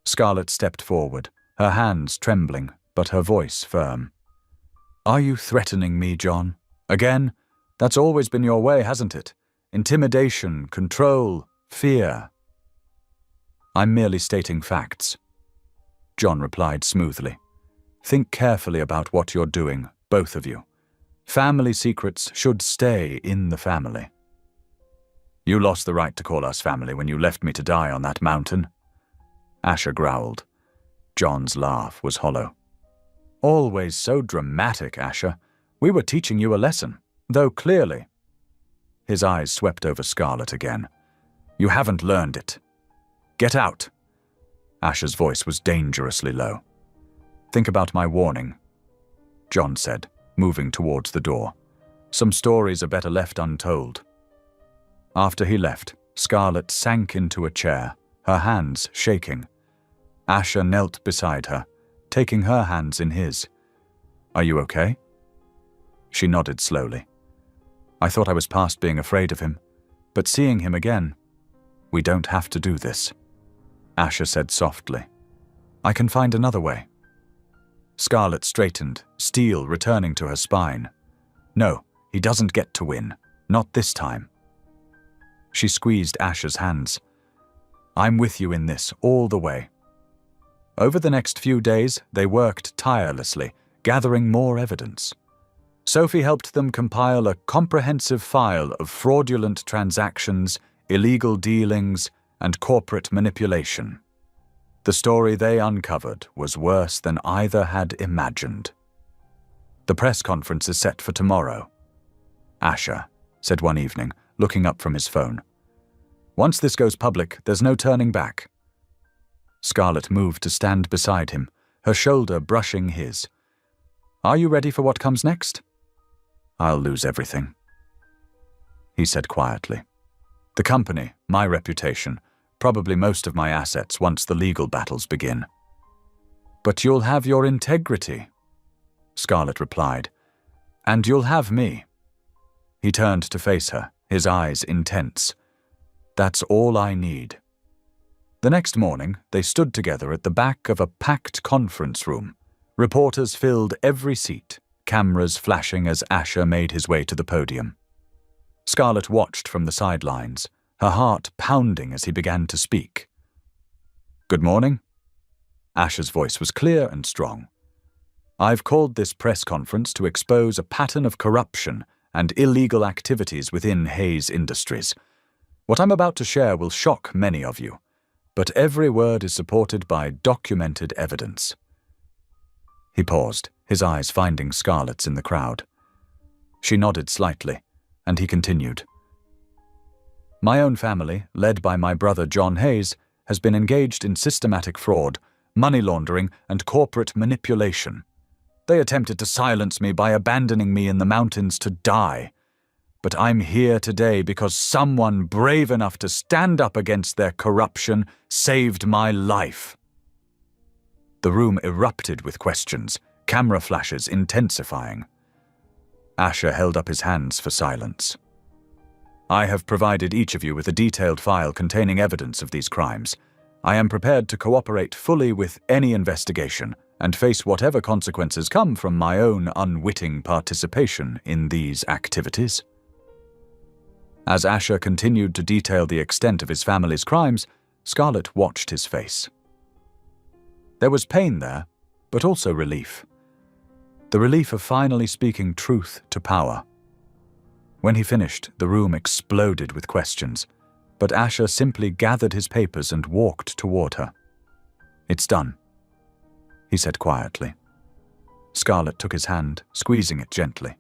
Scarlett stepped forward, her hands trembling, but her voice firm. Are you threatening me, John? Again? That's always been your way, hasn't it? Intimidation, control, fear. I'm merely stating facts. John replied smoothly. Think carefully about what you're doing, both of you. Family secrets should stay in the family. You lost the right to call us family when you left me to die on that mountain. Asher growled. John's laugh was hollow. Always so dramatic, Asher. We were teaching you a lesson, though clearly. His eyes swept over Scarlett again. You haven't learned it. Get out. Asher's voice was dangerously low. Think about my warning, John said, moving towards the door. Some stories are better left untold. After he left, Scarlett sank into a chair, her hands shaking. Asher knelt beside her, taking her hands in his. Are you okay? She nodded slowly. I thought I was past being afraid of him, but seeing him again, we don't have to do this, Asher said softly. I can find another way. Scarlett straightened, steel returning to her spine. No, he doesn't get to win. Not this time. She squeezed Asher's hands. I'm with you in this, all the way. Over the next few days, they worked tirelessly, gathering more evidence. Sophie helped them compile a comprehensive file of fraudulent transactions, illegal dealings, and corporate manipulation. The story they uncovered was worse than either had imagined. The press conference is set for tomorrow, Asher said one evening, looking up from his phone. Once this goes public, there's no turning back. Scarlett moved to stand beside him, her shoulder brushing his. Are you ready for what comes next? I'll lose everything, he said quietly. The company, my reputation, probably most of my assets once the legal battles begin. But you'll have your integrity, Scarlett replied. And you'll have me. He turned to face her, his eyes intense. That's all I need. The next morning, they stood together at the back of a packed conference room. Reporters filled every seat, cameras flashing as Asher made his way to the podium. Scarlett watched from the sidelines, her heart pounding as he began to speak. Good morning. Asher's voice was clear and strong. I've called this press conference to expose a pattern of corruption and illegal activities within Hayes Industries. What I'm about to share will shock many of you, but every word is supported by documented evidence. He paused, his eyes finding Scarlett's in the crowd. She nodded slightly, and he continued. My own family, led by my brother John Hayes, has been engaged in systematic fraud, money laundering, and corporate manipulation. They attempted to silence me by abandoning me in the mountains to die. But I'm here today because someone brave enough to stand up against their corruption saved my life. The room erupted with questions, camera flashes intensifying. Asher held up his hands for silence. I have provided each of you with a detailed file containing evidence of these crimes. I am prepared to cooperate fully with any investigation and face whatever consequences come from my own unwitting participation in these activities. As Asher continued to detail the extent of his family's crimes, Scarlett watched his face. There was pain there, but also relief. The relief of finally speaking truth to power. When he finished, the room exploded with questions, but Asher simply gathered his papers and walked toward her. It's done, he said quietly. Scarlett took his hand, squeezing it gently.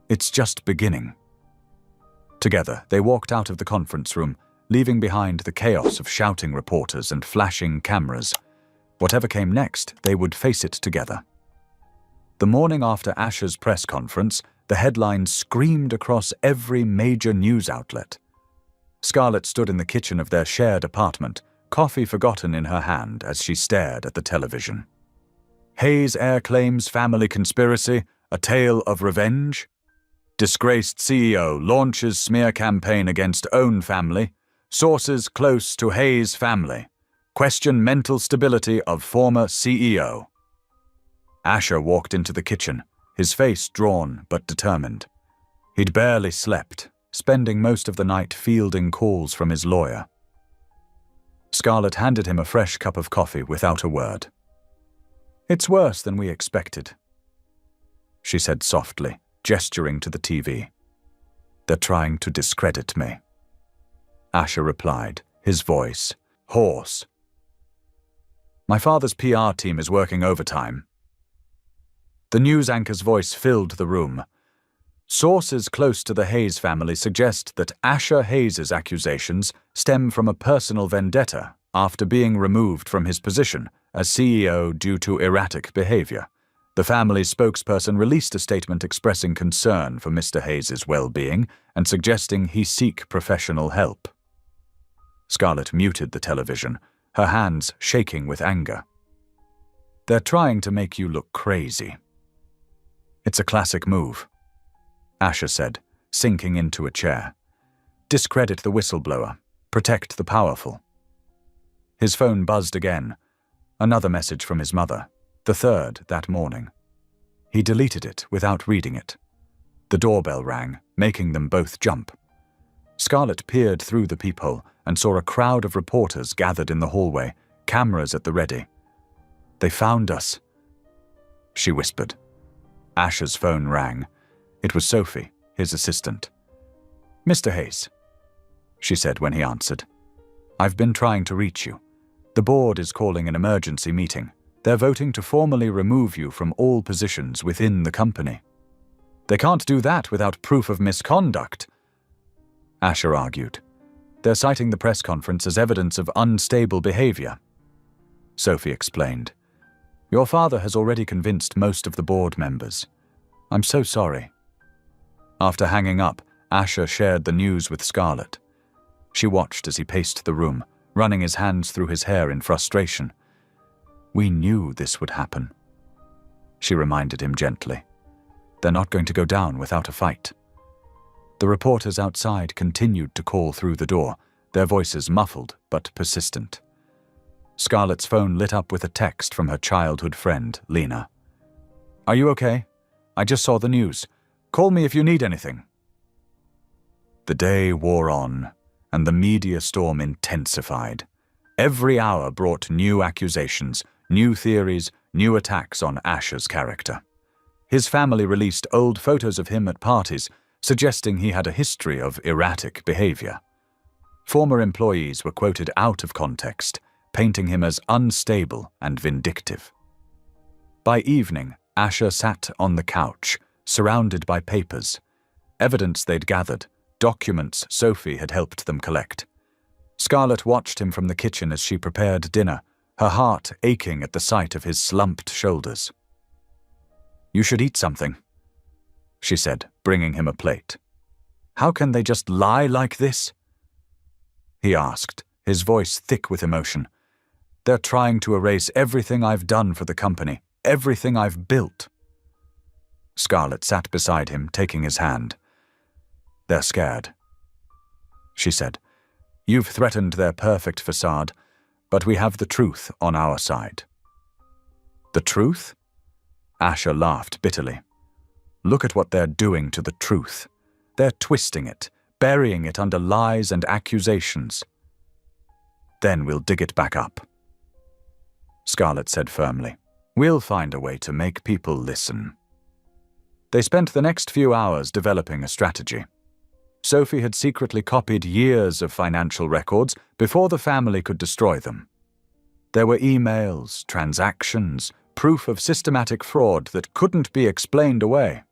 It's just beginning. Together, they walked out of the conference room, leaving behind the chaos of shouting reporters and flashing cameras. Whatever came next, they would face it together. The morning after Asher's press conference, the headlines screamed across every major news outlet. Scarlett stood in the kitchen of their shared apartment, coffee forgotten in her hand as she stared at the television. Hayes Air claims family conspiracy, a tale of revenge. Disgraced CEO launches smear campaign against own family. Sources close to Hayes family question mental stability of former CEO. Asher walked into the kitchen, his face drawn but determined. He'd barely slept, spending most of the night fielding calls from his lawyer. Scarlett handed him a fresh cup of coffee without a word. "It's worse than we expected," she said softly, gesturing to the TV. "They're trying to discredit me." Asher replied, his voice hoarse. "My father's PR team is working overtime." The news anchor's voice filled the room. Sources close to the Hayes family suggest that Asher Hayes's accusations stem from a personal vendetta after being removed from his position as CEO due to erratic behavior. The family's spokesperson released a statement expressing concern for Mr. Hayes's well-being and suggesting he seek professional help. Scarlett muted the television, her hands shaking with anger. "They're trying to make you look crazy." "It's a classic move," Asher said, sinking into a chair. "Discredit the whistleblower. Protect the powerful." His phone buzzed again. Another message from his mother, the third that morning. He deleted it without reading it. The doorbell rang, making them both jump. Scarlett peered through the peephole and saw a crowd of reporters gathered in the hallway, cameras at the ready. "They found us," she whispered. Asher's phone rang. It was Sophie, his assistant. "Mr. Hayes," she said when he answered. "I've been trying to reach you. The board is calling an emergency meeting. They're voting to formally remove you from all positions within the company." "They can't do that without proof of misconduct," Asher argued. "They're citing the press conference as evidence of unstable behavior." Sophie explained. "Your father has already convinced most of the board members. I'm so sorry." After hanging up, Asher shared the news with Scarlett. She watched as he paced the room, running his hands through his hair in frustration. "We knew this would happen," she reminded him gently. "They're not going to go down without a fight." The reporters outside continued to call through the door, their voices muffled but persistent. Scarlett's phone lit up with a text from her childhood friend, Lena. "Are you okay? I just saw the news. Call me if you need anything." The day wore on, and the media storm intensified. Every hour brought new accusations, new theories, new attacks on Asher's character. His family released old photos of him at parties, suggesting he had a history of erratic behavior. Former employees were quoted out of context, painting him as unstable and vindictive. By evening, Asher sat on the couch, surrounded by papers, evidence they'd gathered, documents Sophie had helped them collect. Scarlett watched him from the kitchen as she prepared dinner, her heart aching at the sight of his slumped shoulders. "You should eat something," she said, bringing him a plate. "How can they just lie like this?" he asked, his voice thick with emotion. "They're trying to erase everything I've done for the company, everything I've built." Scarlett sat beside him, taking his hand. "They're scared," she said. "You've threatened their perfect facade, but we have the truth on our side." "The truth?" Asher laughed bitterly. "Look at what they're doing to the truth. They're twisting it, burying it under lies and accusations. Then we'll dig it back up." Scarlett said firmly, "We'll find a way to make people listen." They spent the next few hours developing a strategy. Sophie had secretly copied years of financial records before the family could destroy them. There were emails, transactions, proof of systematic fraud that couldn't be explained away.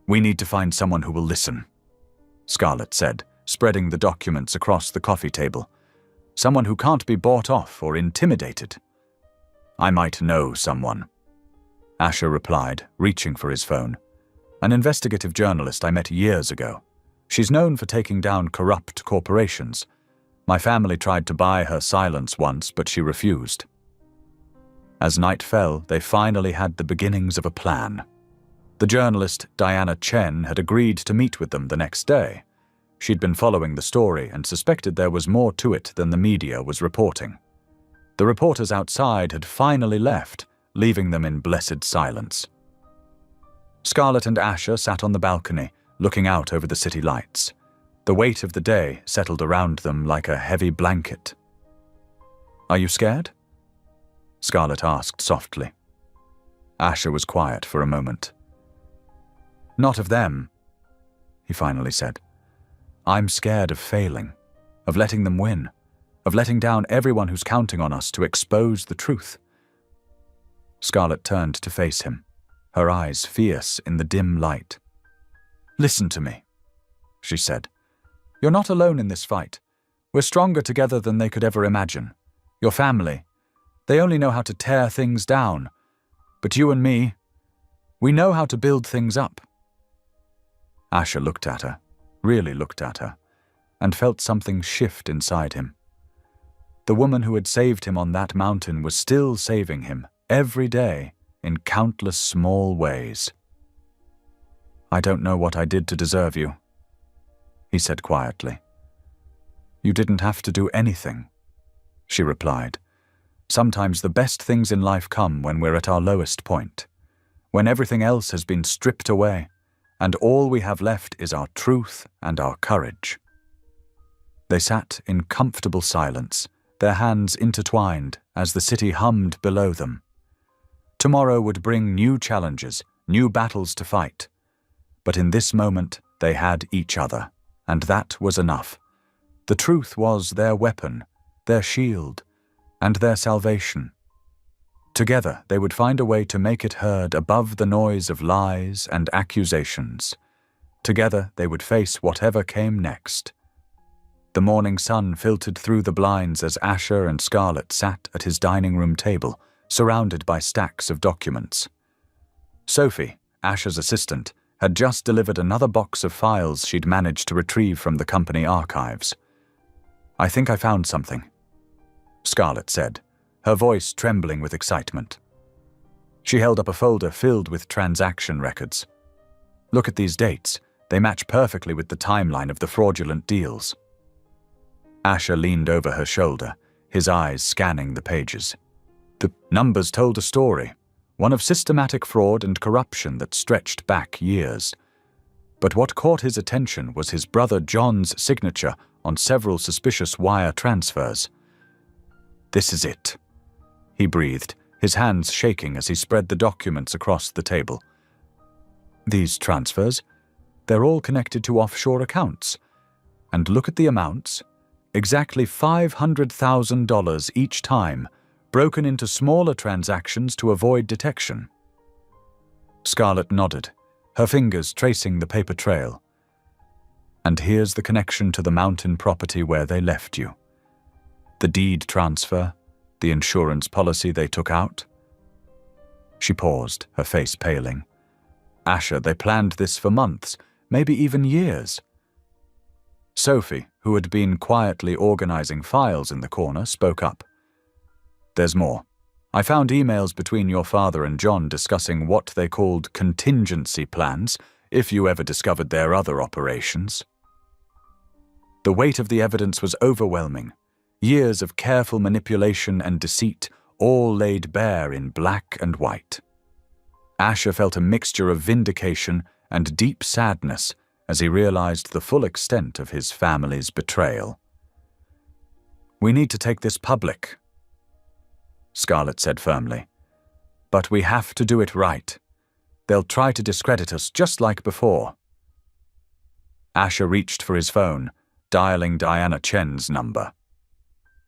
"We need to find someone who will listen," Scarlett said, spreading the documents across the coffee table. "Someone who can't be bought off or intimidated. I might know someone. Asher replied, reaching for his phone. An investigative journalist I met years ago. She's known for taking down corrupt corporations. My family tried to buy her silence once, but she refused. As night fell, they finally had the beginnings of a plan. The journalist, Diana Chen, had agreed to meet with them the next day. She'd been following the story and suspected there was more to it than the media was reporting. The reporters outside had finally left, leaving them in blessed silence. Scarlett and Asher sat on the balcony, looking out over the city lights. The weight of the day settled around them like a heavy blanket. "Are you scared?" Scarlett asked softly. Asher was quiet for a moment. "Not of them," he finally said. "I'm scared of failing, of letting them win, of letting down everyone who's counting on us to expose the truth." Scarlett turned to face him, her eyes fierce in the dim light. "Listen to me," she said. "You're not alone in this fight. We're stronger together than they could ever imagine. Your family, they only know how to tear things down. But you and me, we know how to build things up." Asher looked at her, really looked at her, and felt something shift inside him. The woman who had saved him on that mountain was still saving him, every day, in countless small ways. "I don't know what I did to deserve you," he said quietly. "You didn't have to do anything," she replied. "Sometimes the best things in life come when we're at our lowest point, when everything else has been stripped away, and all we have left is our truth and our courage." They sat in comfortable silence, their hands intertwined as the city hummed below them. Tomorrow would bring new challenges, new battles to fight. But in this moment, they had each other, and that was enough. The truth was their weapon, their shield, and their salvation. Together, they would find a way to make it heard above the noise of lies and accusations. Together, they would face whatever came next. The morning sun filtered through the blinds as Asher and Scarlett sat at his dining room table, surrounded by stacks of documents. Sophie, Asher's assistant, had just delivered another box of files she'd managed to retrieve from the company archives. "I think I found something," Scarlett said, her voice trembling with excitement. She held up a folder filled with transaction records. "Look at these dates. They match perfectly with the timeline of the fraudulent deals." Asher leaned over her shoulder, his eyes scanning the pages. The numbers told a story, one of systematic fraud and corruption that stretched back years. But what caught his attention was his brother John's signature on several suspicious wire transfers. "This is it," he breathed, his hands shaking as he spread the documents across the table. "These transfers, they're all connected to offshore accounts. And look at the amounts. Exactly $500,000 each time, broken into smaller transactions to avoid detection." Scarlett nodded, her fingers tracing the paper trail. "And here's the connection to the mountain property where they left you. The deed transfer, the insurance policy they took out." She paused, her face paling. "Asher, they planned this for months, maybe even years." Sophie, who had been quietly organizing files in the corner, spoke up. "There's more. I found emails between your father and John discussing what they called contingency plans if you ever discovered their other operations." The weight of the evidence was overwhelming. Years of careful manipulation and deceit, all laid bare in black and white. Asher felt a mixture of vindication and deep sadness as he realized the full extent of his family's betrayal. "We need to take this public," Scarlett said firmly. "But we have to do it right. They'll try to discredit us just like before." Asher reached for his phone, dialing Diana Chen's number.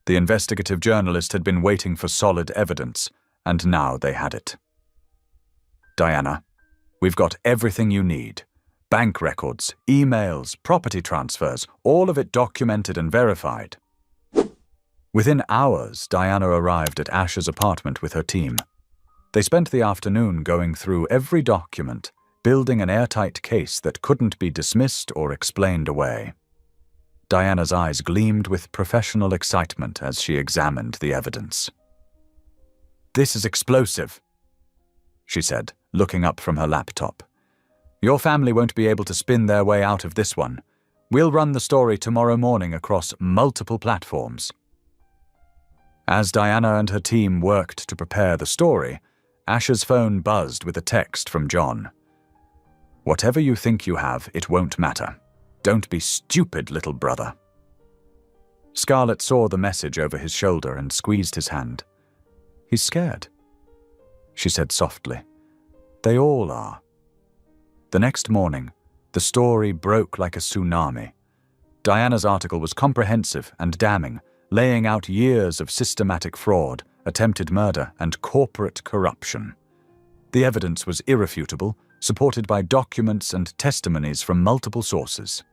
The investigative journalist had been waiting for solid evidence, and now they had it. "Diana, we've got everything you need. Bank records, emails, property transfers, all of it documented and verified." Within hours, Diana arrived at Asher's apartment with her team. They spent the afternoon going through every document, building an airtight case that couldn't be dismissed or explained away. Diana's eyes gleamed with professional excitement as she examined the evidence. "This is explosive," she said, looking up from her laptop. "Your family won't be able to spin their way out of this one. We'll run the story tomorrow morning across multiple platforms." As Diana and her team worked to prepare the story, Asher's phone buzzed with a text from John. "Whatever you think you have, it won't matter. Don't be stupid, little brother." Scarlett saw the message over his shoulder and squeezed his hand. "He's scared," she said softly. "They all are." The next morning, the story broke like a tsunami. Diana's article was comprehensive and damning, laying out years of systematic fraud, attempted murder, and corporate corruption. The evidence was irrefutable, supported by documents and testimonies from multiple sources.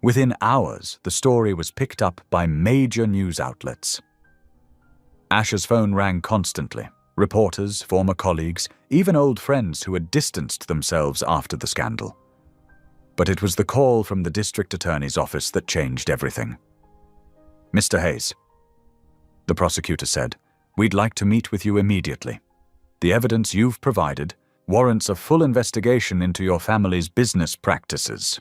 Within hours, the story was picked up by major news outlets. Asher's phone rang constantly. Reporters, former colleagues, even old friends who had distanced themselves after the scandal. But it was the call from the district attorney's office that changed everything. "Mr. Hayes," the prosecutor said, "we'd like to meet with you immediately. The evidence you've provided warrants a full investigation into your family's business practices."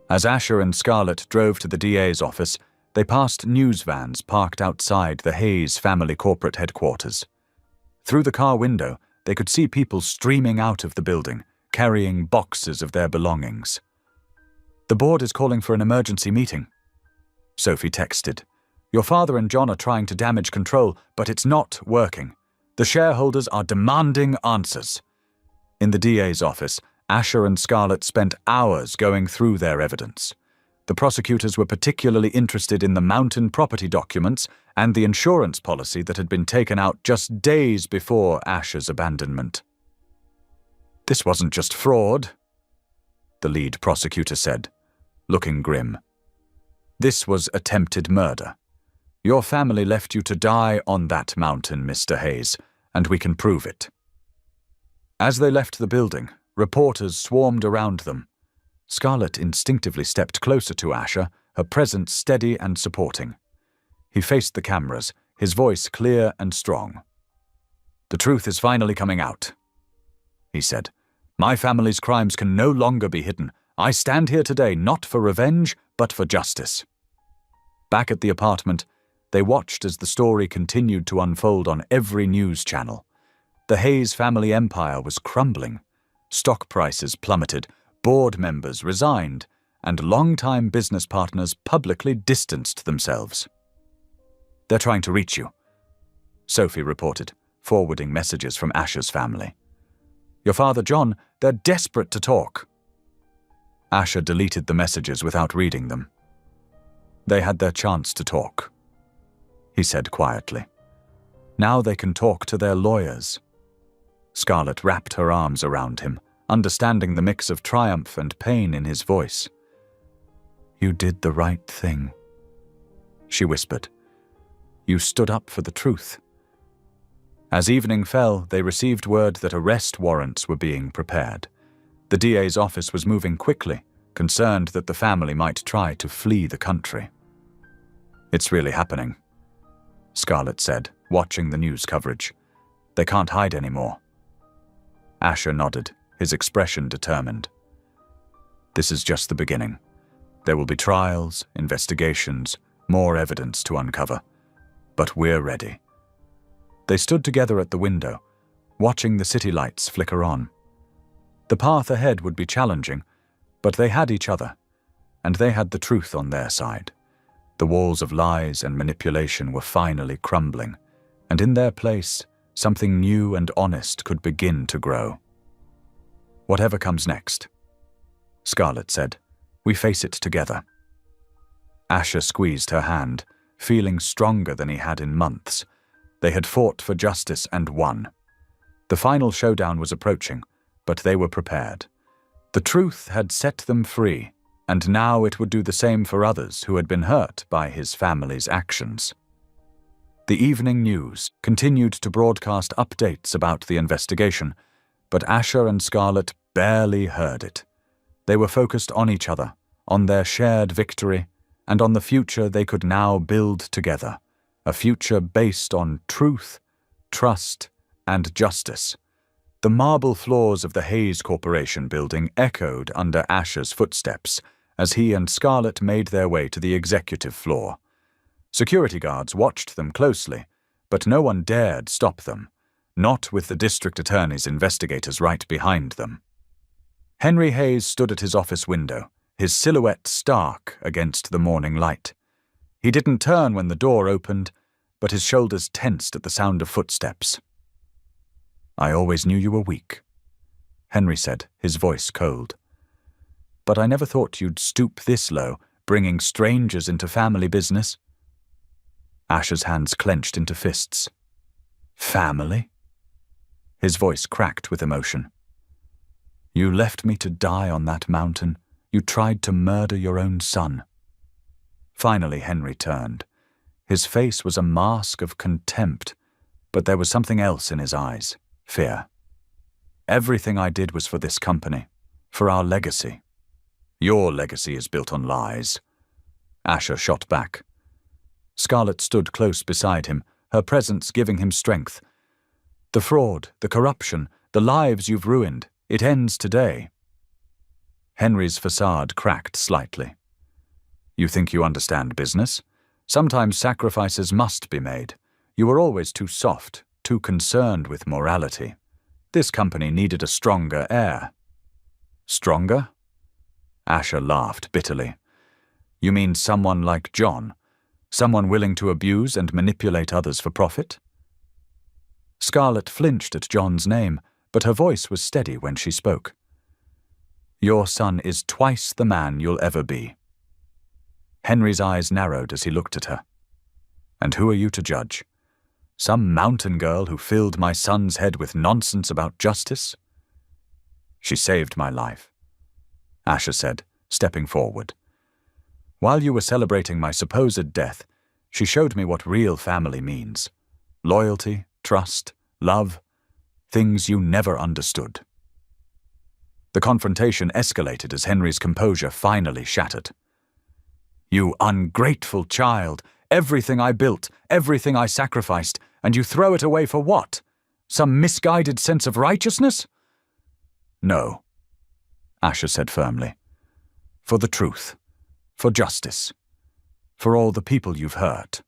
As Asher and Scarlett drove to the DA's office, they passed news vans parked outside the Hayes family corporate headquarters. Through the car window, they could see people streaming out of the building, carrying boxes of their belongings. "The board is calling for an emergency meeting," Sophie texted. "Your father and John are trying to damage control, but it's not working. The shareholders are demanding answers." In the DA's office, Asher and Scarlett spent hours going through their evidence. The prosecutors were particularly interested in the mountain property documents and the insurance policy that had been taken out just days before Asher's abandonment. "This wasn't just fraud," the lead prosecutor said, looking grim. "This was attempted murder. Your family left you to die on that mountain, Mr. Hayes, and we can prove it." As they left the building, reporters swarmed around them. Scarlett instinctively stepped closer to Asher, her presence steady and supporting. He faced the cameras, his voice clear and strong. "The truth is finally coming out," he said. "My family's crimes can no longer be hidden. I stand here today not for revenge, but for justice." Back at the apartment, they watched as the story continued to unfold on every news channel. The Hayes family empire was crumbling. Stock prices plummeted, board members resigned, and longtime business partners publicly distanced themselves. "They're trying to reach you," Sophie reported, forwarding messages from Asher's family. "Your father, John, they're desperate to talk." Asher deleted the messages without reading them. "They had their chance to talk," he said quietly. "Now they can talk to their lawyers." Scarlett wrapped her arms around him, understanding the mix of triumph and pain in his voice. "You did the right thing," she whispered. "You stood up for the truth." As evening fell, they received word that arrest warrants were being prepared. The DA's office was moving quickly, concerned that the family might try to flee the country. "It's really happening," Scarlett said, watching the news coverage. "They can't hide anymore." Asher nodded, his expression determined. "This is just the beginning. There will be trials, investigations, more evidence to uncover. But we're ready." They stood together at the window, watching the city lights flicker on. The path ahead would be challenging, but they had each other, and they had the truth on their side. The walls of lies and manipulation were finally crumbling, and in their place, something new and honest could begin to grow. "Whatever comes next," Scarlett said, "we face it together." Asher squeezed her hand, feeling stronger than he had in months. They had fought for justice and won. The final showdown was approaching, but they were prepared. The truth had set them free, and now it would do the same for others who had been hurt by his family's actions. The evening news continued to broadcast updates about the investigation, but Asher and Scarlett barely heard it. They were focused on each other, on their shared victory, and on the future they could now build together, a future based on truth, trust, and justice. The marble floors of the Hayes Corporation building echoed under Asher's footsteps as he and Scarlett made their way to the executive floor. Security guards watched them closely, but no one dared stop them, not with the district attorney's investigators right behind them. Henry Hayes stood at his office window, his silhouette stark against the morning light. He didn't turn when the door opened, but his shoulders tensed at the sound of footsteps. "I always knew you were weak," Henry said, his voice cold. "But I never thought you'd stoop this low, bringing strangers into family business." Asher's hands clenched into fists. "Family?" His voice cracked with emotion. "You left me to die on that mountain. You tried to murder your own son." Finally, Henry turned. His face was a mask of contempt, but there was something else in his eyes, fear. "Everything I did was for this company, for our legacy. Your legacy is built on lies." Asher shot back. Scarlett stood close beside him, her presence giving him strength. "The fraud, the corruption, the lives you've ruined, it ends today." Henry's facade cracked slightly. "You think you understand business? Sometimes sacrifices must be made. You were always too soft, too concerned with morality. This company needed a stronger heir." "Stronger?" Asher laughed bitterly. "You mean someone like John? Someone willing to abuse and manipulate others for profit?" Scarlett flinched at John's name, but her voice was steady when she spoke. "Your son is twice the man you'll ever be." Henry's eyes narrowed as he looked at her. "And who are you to judge? Some mountain girl who filled my son's head with nonsense about justice?" "She saved my life," Asher said, stepping forward. "While you were celebrating my supposed death, she showed me what real family means. Loyalty, trust, love, things you never understood." The confrontation escalated as Henry's composure finally shattered. "You ungrateful child! Everything I built, everything I sacrificed, and you throw it away for what? Some misguided sense of righteousness?" "No," Asher said firmly. "For the truth. For justice. For all the people you've hurt."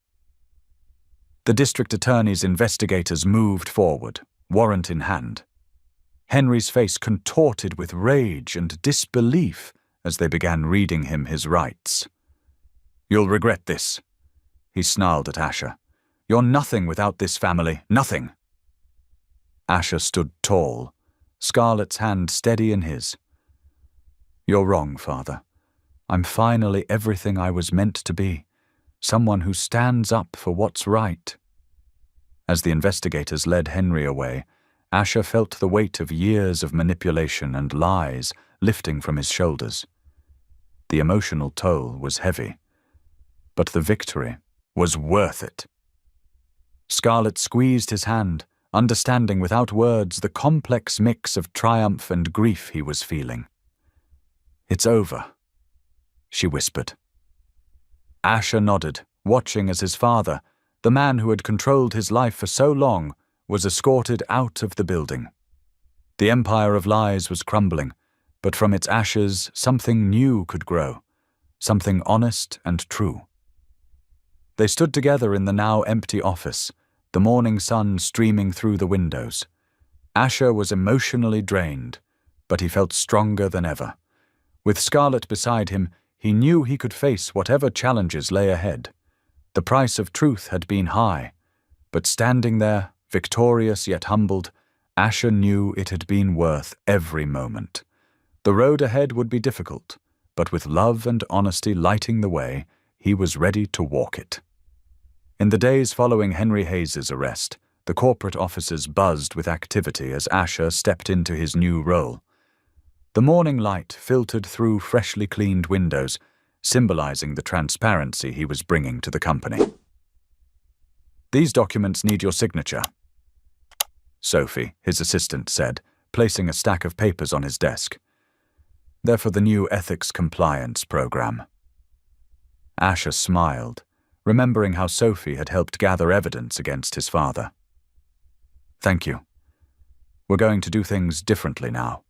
The district attorney's investigators moved forward, warrant in hand. Henry's face contorted with rage and disbelief as they began reading him his rights. "You'll regret this," he snarled at Asher. "You're nothing without this family, nothing." Asher stood tall, Scarlett's hand steady in his. "You're wrong, Father. I'm finally everything I was meant to be, someone who stands up for what's right." As the investigators led Henry away, Asher felt the weight of years of manipulation and lies lifting from his shoulders. The emotional toll was heavy, but the victory was worth it. Scarlett squeezed his hand, understanding without words the complex mix of triumph and grief he was feeling. "It's over," she whispered. Asher nodded, watching as his father, the man who had controlled his life for so long, was escorted out of the building. The empire of lies was crumbling, but from its ashes something new could grow, something honest and true. They stood together in the now empty office, the morning sun streaming through the windows. Asher was emotionally drained, but he felt stronger than ever. With Scarlett beside him, he knew he could face whatever challenges lay ahead. The price of truth had been high, but standing there, victorious yet humbled, Asher knew it had been worth every moment. The road ahead would be difficult, but with love and honesty lighting the way, he was ready to walk it. In the days following Henry Hayes's arrest, the corporate offices buzzed with activity as Asher stepped into his new role. The morning light filtered through freshly cleaned windows, symbolizing the transparency he was bringing to the company. These documents need your signature, Sophie, his assistant, said, placing a stack of papers on his desk. They're for the new ethics compliance program. Asher smiled, remembering how Sophie had helped gather evidence against his father. Thank you. We're going to do things differently now.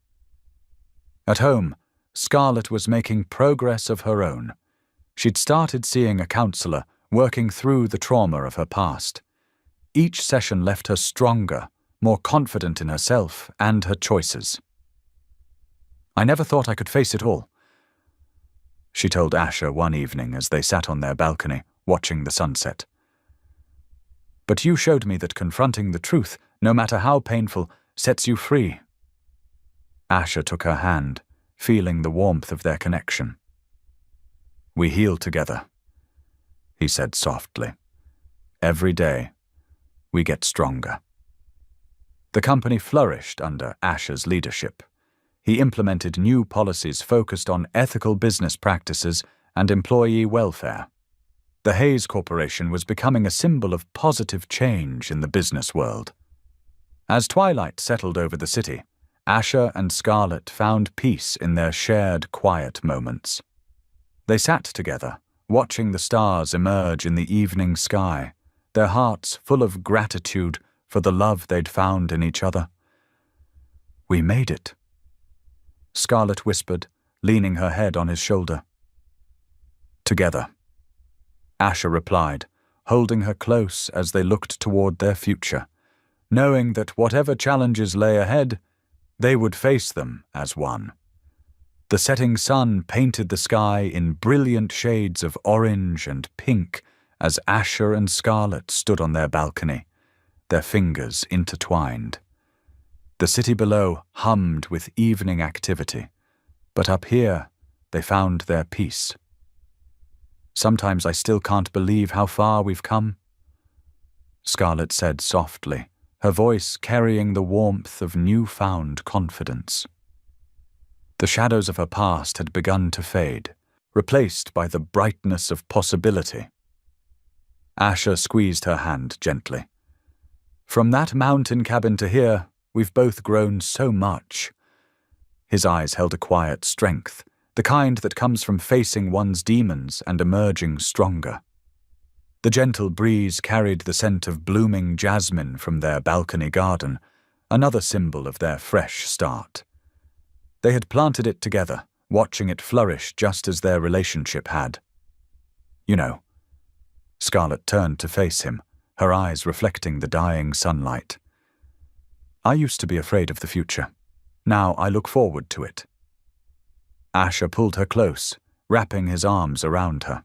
At home, Scarlett was making progress of her own. She'd started seeing a counselor, working through the trauma of her past. Each session left her stronger, more confident in herself and her choices. I never thought I could face it all, she told Asher one evening as they sat on their balcony, watching the sunset. But you showed me that confronting the truth, no matter how painful, sets you free. Asher took her hand, feeling the warmth of their connection. We heal together, he said softly. Every day, we get stronger. The company flourished under Asher's leadership. He implemented new policies focused on ethical business practices and employee welfare. The Hayes Corporation was becoming a symbol of positive change in the business world. As twilight settled over the city, Asher and Scarlett found peace in their shared quiet moments. They sat together, watching the stars emerge in the evening sky, their hearts full of gratitude for the love they'd found in each other. We made it, Scarlett whispered, leaning her head on his shoulder. Together, Asher replied, holding her close as they looked toward their future, knowing that whatever challenges lay ahead, they would face them as one. The setting sun painted the sky in brilliant shades of orange and pink as Asher and Scarlett stood on their balcony, their fingers intertwined. The city below hummed with evening activity, but up here they found their peace. Sometimes I still can't believe how far we've come, Scarlett said softly, her voice carrying the warmth of newfound confidence. The shadows of her past had begun to fade, replaced by the brightness of possibility. Asher squeezed her hand gently. From that mountain cabin to here, we've both grown so much. His eyes held a quiet strength, the kind that comes from facing one's demons and emerging stronger. The gentle breeze carried the scent of blooming jasmine from their balcony garden, another symbol of their fresh start. They had planted it together, watching it flourish just as their relationship had. You know, Scarlett turned to face him, her eyes reflecting the dying sunlight. I used to be afraid of the future. Now I look forward to it. Asher pulled her close, wrapping his arms around her.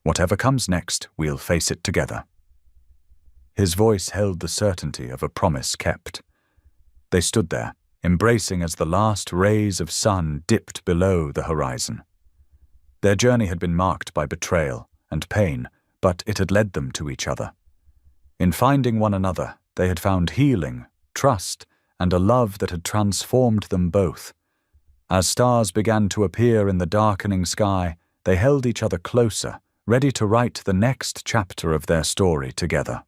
Whatever comes next, we'll face it together. His voice held the certainty of a promise kept. They stood there, embracing as the last rays of sun dipped below the horizon. Their journey had been marked by betrayal and pain, but it had led them to each other. In finding one another, they had found healing, trust, and a love that had transformed them both. As stars began to appear in the darkening sky, they held each other closer, ready to write the next chapter of their story together.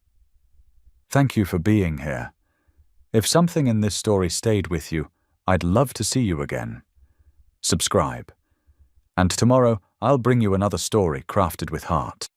Thank you for being here. If something in this story stayed with you, I'd love to see you again. Subscribe. And tomorrow, I'll bring you another story crafted with heart.